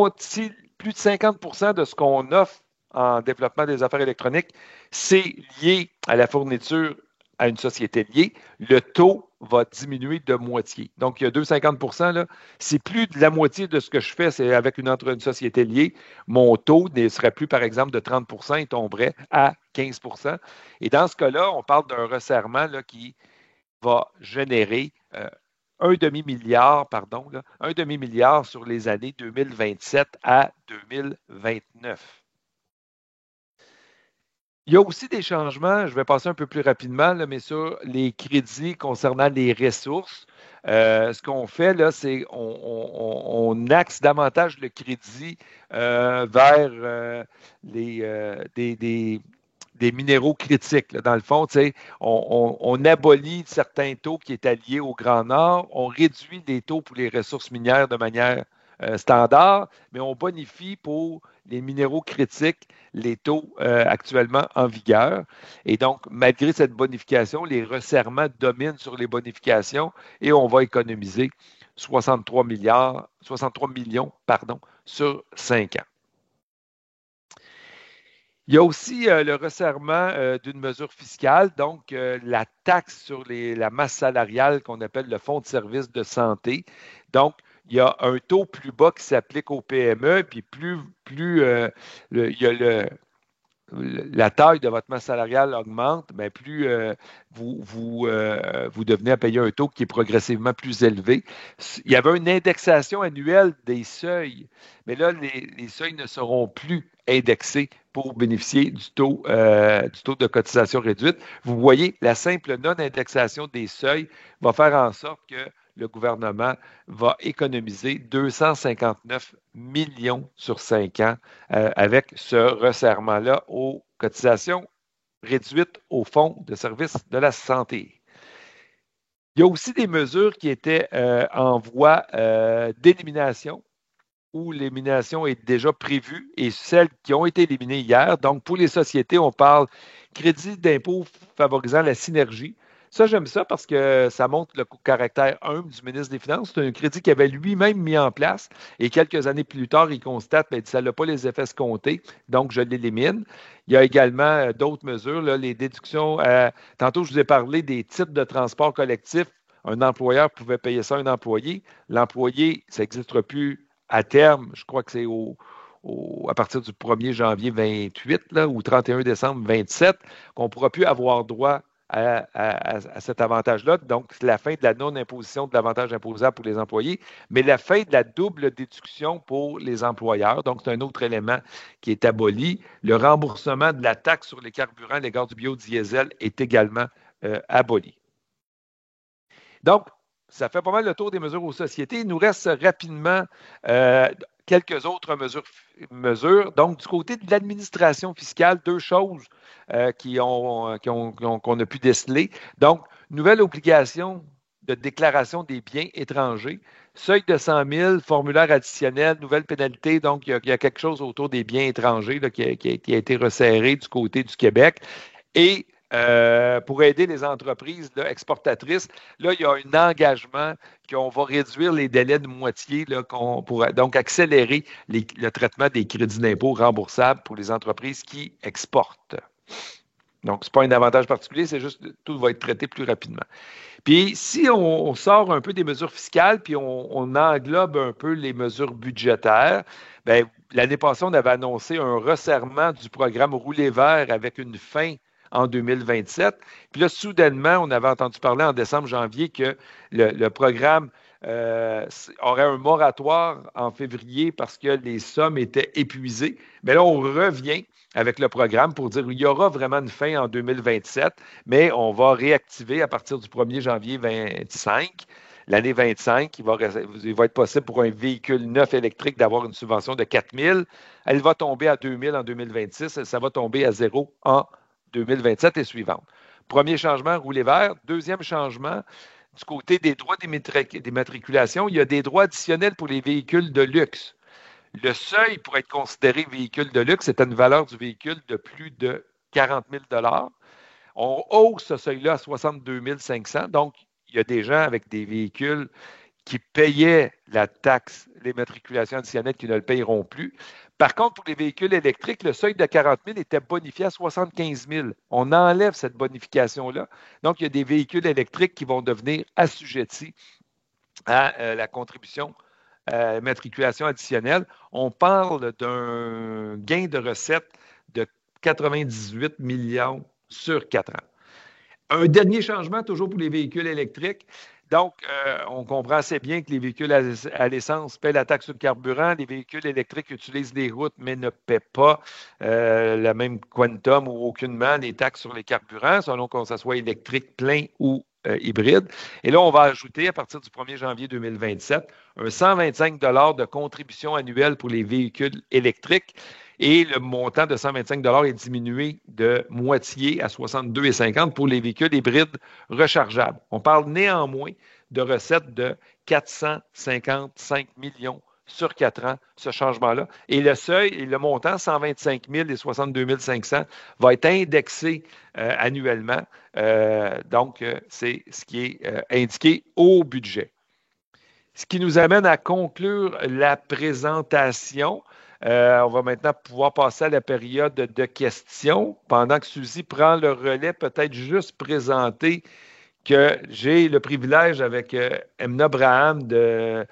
plus de 50% de ce qu'on offre en développement des affaires électroniques, c'est lié à la fourniture à une société liée, le taux va diminuer de moitié. Donc, il y a 2,50 là. C'est plus de la moitié de ce que je fais, c'est avec une société liée. Mon taux ne serait plus, par exemple, de 30 il tomberait à 15 Et dans ce cas-là, on parle d'un resserrement là, qui va générer un demi-milliard sur les années 2027 à 2029. Il y a aussi des changements, je vais passer un peu plus rapidement, là, mais sur les crédits concernant les ressources. Ce qu'on fait, là, c'est on axe davantage le crédit vers des minéraux critiques. Là. Dans le fond, on abolit certains taux qui étaient liés au Grand Nord, on réduit les taux pour les ressources minières de manière standard, mais on bonifie pour les minéraux critiques les taux actuellement en vigueur. Et donc, malgré cette bonification, les resserrements dominent sur les bonifications et on va économiser 63 millions sur 5 ans. Il y a aussi le resserrement d'une mesure fiscale, donc la taxe sur la masse salariale qu'on appelle le fonds de services de santé. Donc, il y a un taux plus bas qui s'applique aux PME, puis il y a la taille de votre masse salariale augmente, bien plus vous devenez à payer un taux qui est progressivement plus élevé. Il y avait une indexation annuelle des seuils, mais là, les seuils ne seront plus indexés pour bénéficier du taux de cotisation réduite. Vous voyez, la simple non-indexation des seuils va faire en sorte que le gouvernement va économiser 259 millions sur 5 ans avec ce resserrement-là aux cotisations réduites au Fonds de services de la santé. Il y a aussi des mesures qui étaient en voie d'élimination, où l'élimination est déjà prévue, et celles qui ont été éliminées hier. Donc, pour les sociétés, on parle crédit d'impôt favorisant la synergie. Ça, j'aime ça parce que ça montre le caractère humble du ministre des Finances. C'est un crédit qu'il avait lui-même mis en place et quelques années plus tard, il constate que ça n'a pas les effets escomptés, donc je l'élimine. Il y a également d'autres mesures, là, les déductions. Tantôt, je vous ai parlé des titres de transport collectif. Un employeur pouvait payer ça à un employé. L'employé, ça n'existera plus à terme. Je crois que c'est à partir du 1er janvier 28 là, ou 31 décembre 27 qu'on ne pourra plus avoir droit à cet avantage-là. Donc, c'est la fin de la non-imposition de l'avantage imposable pour les employés, mais la fin de la double déduction pour les employeurs. Donc, c'est un autre élément qui est aboli. Le remboursement de la taxe sur les carburants à l'égard du biodiesel est également aboli. Donc, ça fait pas mal le tour des mesures aux sociétés. Il nous reste rapidement quelques autres mesures. Donc, du côté de l'administration fiscale, deux choses qu'on a pu déceler. Donc, nouvelle obligation de déclaration des biens étrangers, seuil de 100 000, formulaire additionnel, nouvelle pénalité. Donc, il y a quelque chose autour des biens étrangers là, qui a été resserré du côté du Québec. Et pour aider les entreprises là, exportatrices, là, il y a un engagement qu'on va réduire les délais de moitié là, pour donc accélérer le traitement des crédits d'impôt remboursables pour les entreprises qui exportent. Donc, ce n'est pas un avantage particulier, c'est juste que tout va être traité plus rapidement. Puis, si on sort un peu des mesures fiscales, puis on englobe un peu les mesures budgétaires, bien, l'année passée, on avait annoncé un resserrement du programme Rouler vert avec une fin en 2027. Puis là, soudainement, on avait entendu parler en décembre, janvier que le programme aurait un moratoire en février parce que les sommes étaient épuisées. Mais là, on revient avec le programme pour dire qu'il y aura vraiment une fin en 2027, mais on va réactiver à partir du 1er janvier 25. L'année 25, il va être possible pour un véhicule neuf électrique d'avoir une subvention de 4 000. Elle va tomber à 2 000 en 2026. Ça va tomber à zéro en 2027 et suivante. Premier changement, rouler vert. Deuxième changement, du côté des droits d'immatriculation, il y a des droits additionnels pour les véhicules de luxe. Le seuil pour être considéré véhicule de luxe est à une valeur du véhicule de plus de 40 000 $. On hausse ce seuil-là à 62 500 $. Donc, il y a des gens avec des véhicules qui payaient la taxe, l'immatriculation additionnelle, qui ne le payeront plus. Par contre, pour les véhicules électriques, le seuil de 40 000 était bonifié à 75 000. On enlève cette bonification-là. Donc, il y a des véhicules électriques qui vont devenir assujettis à la contribution matriculation additionnelle. On parle d'un gain de recettes de 98 millions sur 4 ans. Un dernier changement, toujours pour les véhicules électriques. Donc, on comprend assez bien que les véhicules à l'essence paient la taxe sur le carburant. Les véhicules électriques utilisent les routes, mais ne paient pas la même quantum ou aucunement les taxes sur les carburants, selon qu'on ça soit électrique, plein ou hybride. Et là, on va ajouter, à partir du 1er janvier 2027, un 125 $ de contribution annuelle pour les véhicules électriques. Et le montant de 125 $ est diminué de moitié à 62,50 $ pour les véhicules hybrides rechargeables. On parle néanmoins de recettes de 455 millions sur 4 ans, ce changement-là. Et le seuil et le montant, 125 000 et 62 500, va être indexé annuellement. Donc, c'est ce qui est indiqué au budget. Ce qui nous amène à conclure la présentation. On va maintenant pouvoir passer à la période de questions. Pendant que Suzy prend le relais, peut-être juste présenter que j'ai le privilège avec Emna Braham de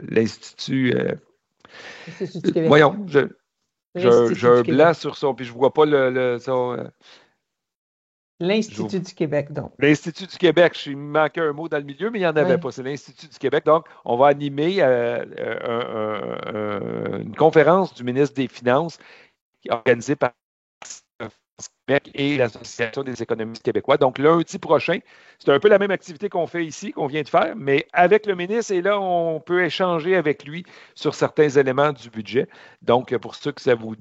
l'Institut. L'Institut du Québec. Voyons, j'ai un blanc sur son, puis je ne vois pas son. L'Institut du Québec, donc. L'Institut du Québec, il me manquait un mot dans le milieu, mais il n'y en avait pas. C'est l'Institut du Québec. Donc, on va animer une conférence du ministre des Finances organisée par Québec et l'Association des économistes québécois. Donc, lundi prochain, c'est un peu la même activité qu'on fait ici, qu'on vient de faire, mais avec le ministre, et là, on peut échanger avec lui sur certains éléments du budget. Donc, pour ceux que ça vous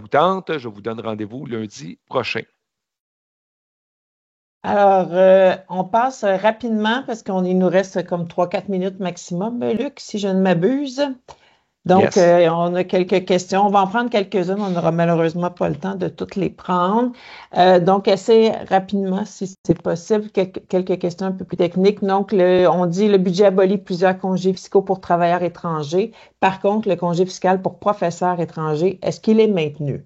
tente, je vous donne rendez-vous lundi prochain. Alors, on passe rapidement parce qu'il nous reste comme 3-4 minutes maximum, Luc, si je ne m'abuse. Donc, yes. On a quelques questions. On va en prendre quelques-unes. On n'aura malheureusement pas le temps de toutes les prendre. Donc, assez rapidement, si c'est possible, quelques questions un peu plus techniques. Donc, on dit le budget abolit plusieurs congés fiscaux pour travailleurs étrangers. Par contre, le congé fiscal pour professeurs étrangers, est-ce qu'il est maintenu?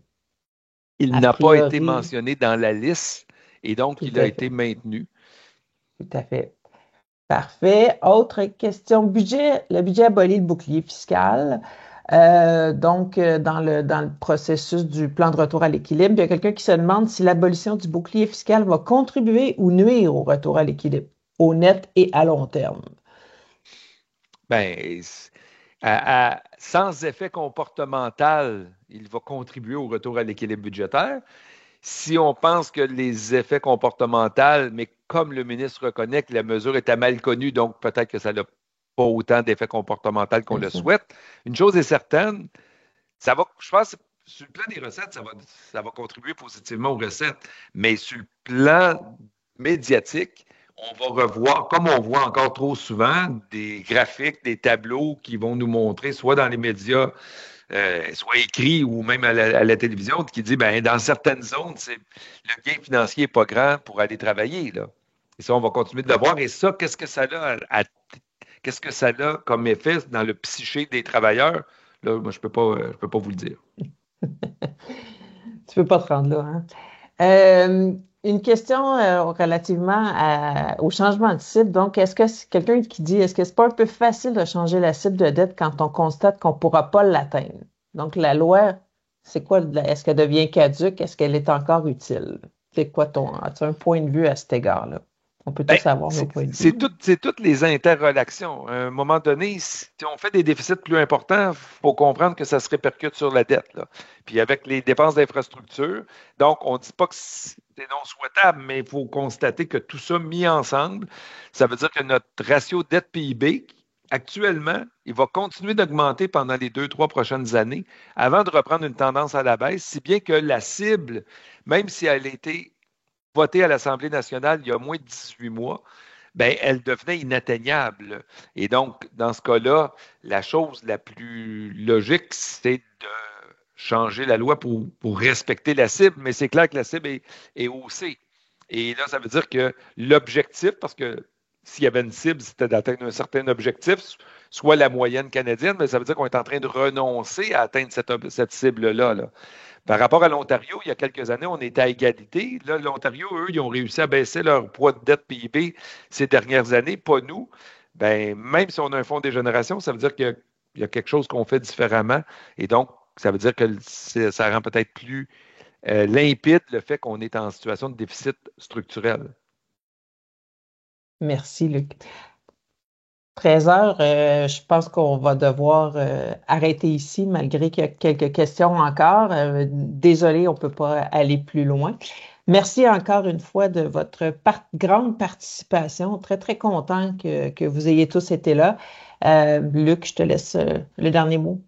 Il n'a pas été mentionné dans la liste et donc il a été maintenu. Tout à fait. Parfait. Autre question. Le budget abolit le bouclier fiscal. Donc, dans le processus du plan de retour à l'équilibre, il y a quelqu'un qui se demande si l'abolition du bouclier fiscal va contribuer ou nuire au retour à l'équilibre, au net et à long terme. Bien, sans effet comportemental, il va contribuer au retour à l'équilibre budgétaire. Si on pense que les effets comportementaux, mais comme le ministre reconnaît que la mesure était mal connue, donc peut-être que ça n'a pas autant d'effets comportementaux qu'on le souhaite. Une chose est certaine, je pense, sur le plan des recettes, ça va contribuer positivement aux recettes, mais sur le plan médiatique, on va revoir, comme on voit encore trop souvent, des graphiques, des tableaux qui vont nous montrer, soit dans les médias, soit écrit ou même à la télévision, qui dit, ben dans certaines zones, le gain financier n'est pas grand pour aller travailler. Là. Et ça, on va continuer de le voir. Et ça, qu'est-ce que ça a comme effet dans le psyché des travailleurs? Là, moi, je peux pas vous le dire. Tu peux pas te rendre là, hein? Une question relativement au changement de cible. Donc, est-ce que c'est quelqu'un qui dit, est-ce que c'est pas un peu facile de changer la cible de dette quand on constate qu'on ne pourra pas l'atteindre? Donc, la loi, c'est quoi? Est-ce qu'elle devient caduque? Est-ce qu'elle est encore utile? C'est quoi as-tu un point de vue à cet égard-là? On peut Ben, tous avoir nos points de vue. c'est toutes les interrelations. À un moment donné, si on fait des déficits plus importants, il faut comprendre que ça se répercute sur la dette, là. Puis avec les dépenses d'infrastructure, donc on ne dit pas que c'est non souhaitable, mais il faut constater que tout ça mis ensemble, ça veut dire que notre ratio dette-PIB, actuellement, il va continuer d'augmenter pendant les 2, 3 prochaines années avant de reprendre une tendance à la baisse, si bien que la cible, même si elle a été votée à l'Assemblée nationale il y a moins de 18 mois, ben, elle devenait inatteignable. Et donc, dans ce cas-là, la chose la plus logique, c'est de changer la loi pour respecter la cible, mais c'est clair que la cible est haussée. Et là, ça veut dire que l'objectif, parce que s'il y avait une cible, c'était d'atteindre un certain objectif, soit la moyenne canadienne, mais ça veut dire qu'on est en train de renoncer à atteindre cette cible-là, là. Par rapport à l'Ontario, il y a quelques années, on était à égalité. Là, l'Ontario, eux, ils ont réussi à baisser leur poids de dette PIB ces dernières années, pas nous. Ben, même si on a un fonds des générations, ça veut dire qu'il y a quelque chose qu'on fait différemment. Et donc, ça veut dire que ça rend peut-être plus limpide le fait qu'on est en situation de déficit structurel. Merci, Luc. 13 heures, je pense qu'on va devoir arrêter ici, malgré qu'il y a quelques questions encore. Désolé, on ne peut pas aller plus loin. Merci encore une fois de votre grande participation. Très, très content que vous ayez tous été là. Luc, je te laisse le dernier mot.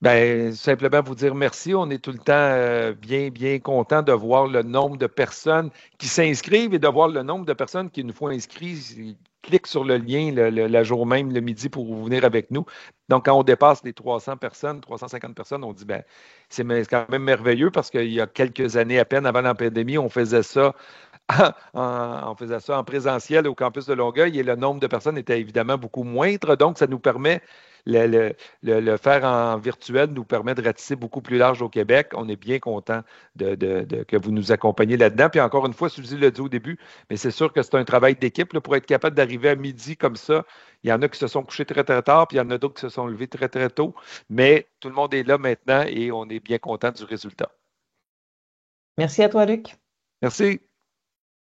Ben, simplement vous dire merci. On est tout le temps bien, bien content de voir le nombre de personnes qui s'inscrivent et de voir le nombre de personnes qui, une fois inscrits, cliquent sur le lien la jour même, le midi, pour venir avec nous. Donc, quand on dépasse les 300 personnes, 350 personnes, on dit, ben, c'est quand même merveilleux parce qu'il y a quelques années à peine avant la pandémie, on faisait ça on faisait ça en présentiel au campus de Longueuil et le nombre de personnes était évidemment beaucoup moindre. Donc, ça nous permet, le faire en virtuel nous permet de ratisser beaucoup plus large au Québec. On est bien content que vous nous accompagniez là-dedans. Puis encore une fois, Suzy l'a dit au début, mais c'est sûr que c'est un travail d'équipe là, pour être capable d'arriver à midi comme ça. Il y en a qui se sont couchés très, très tard, puis il y en a d'autres qui se sont levés très, très tôt. Mais tout le monde est là maintenant et on est bien content du résultat. Merci à toi, Luc. Merci.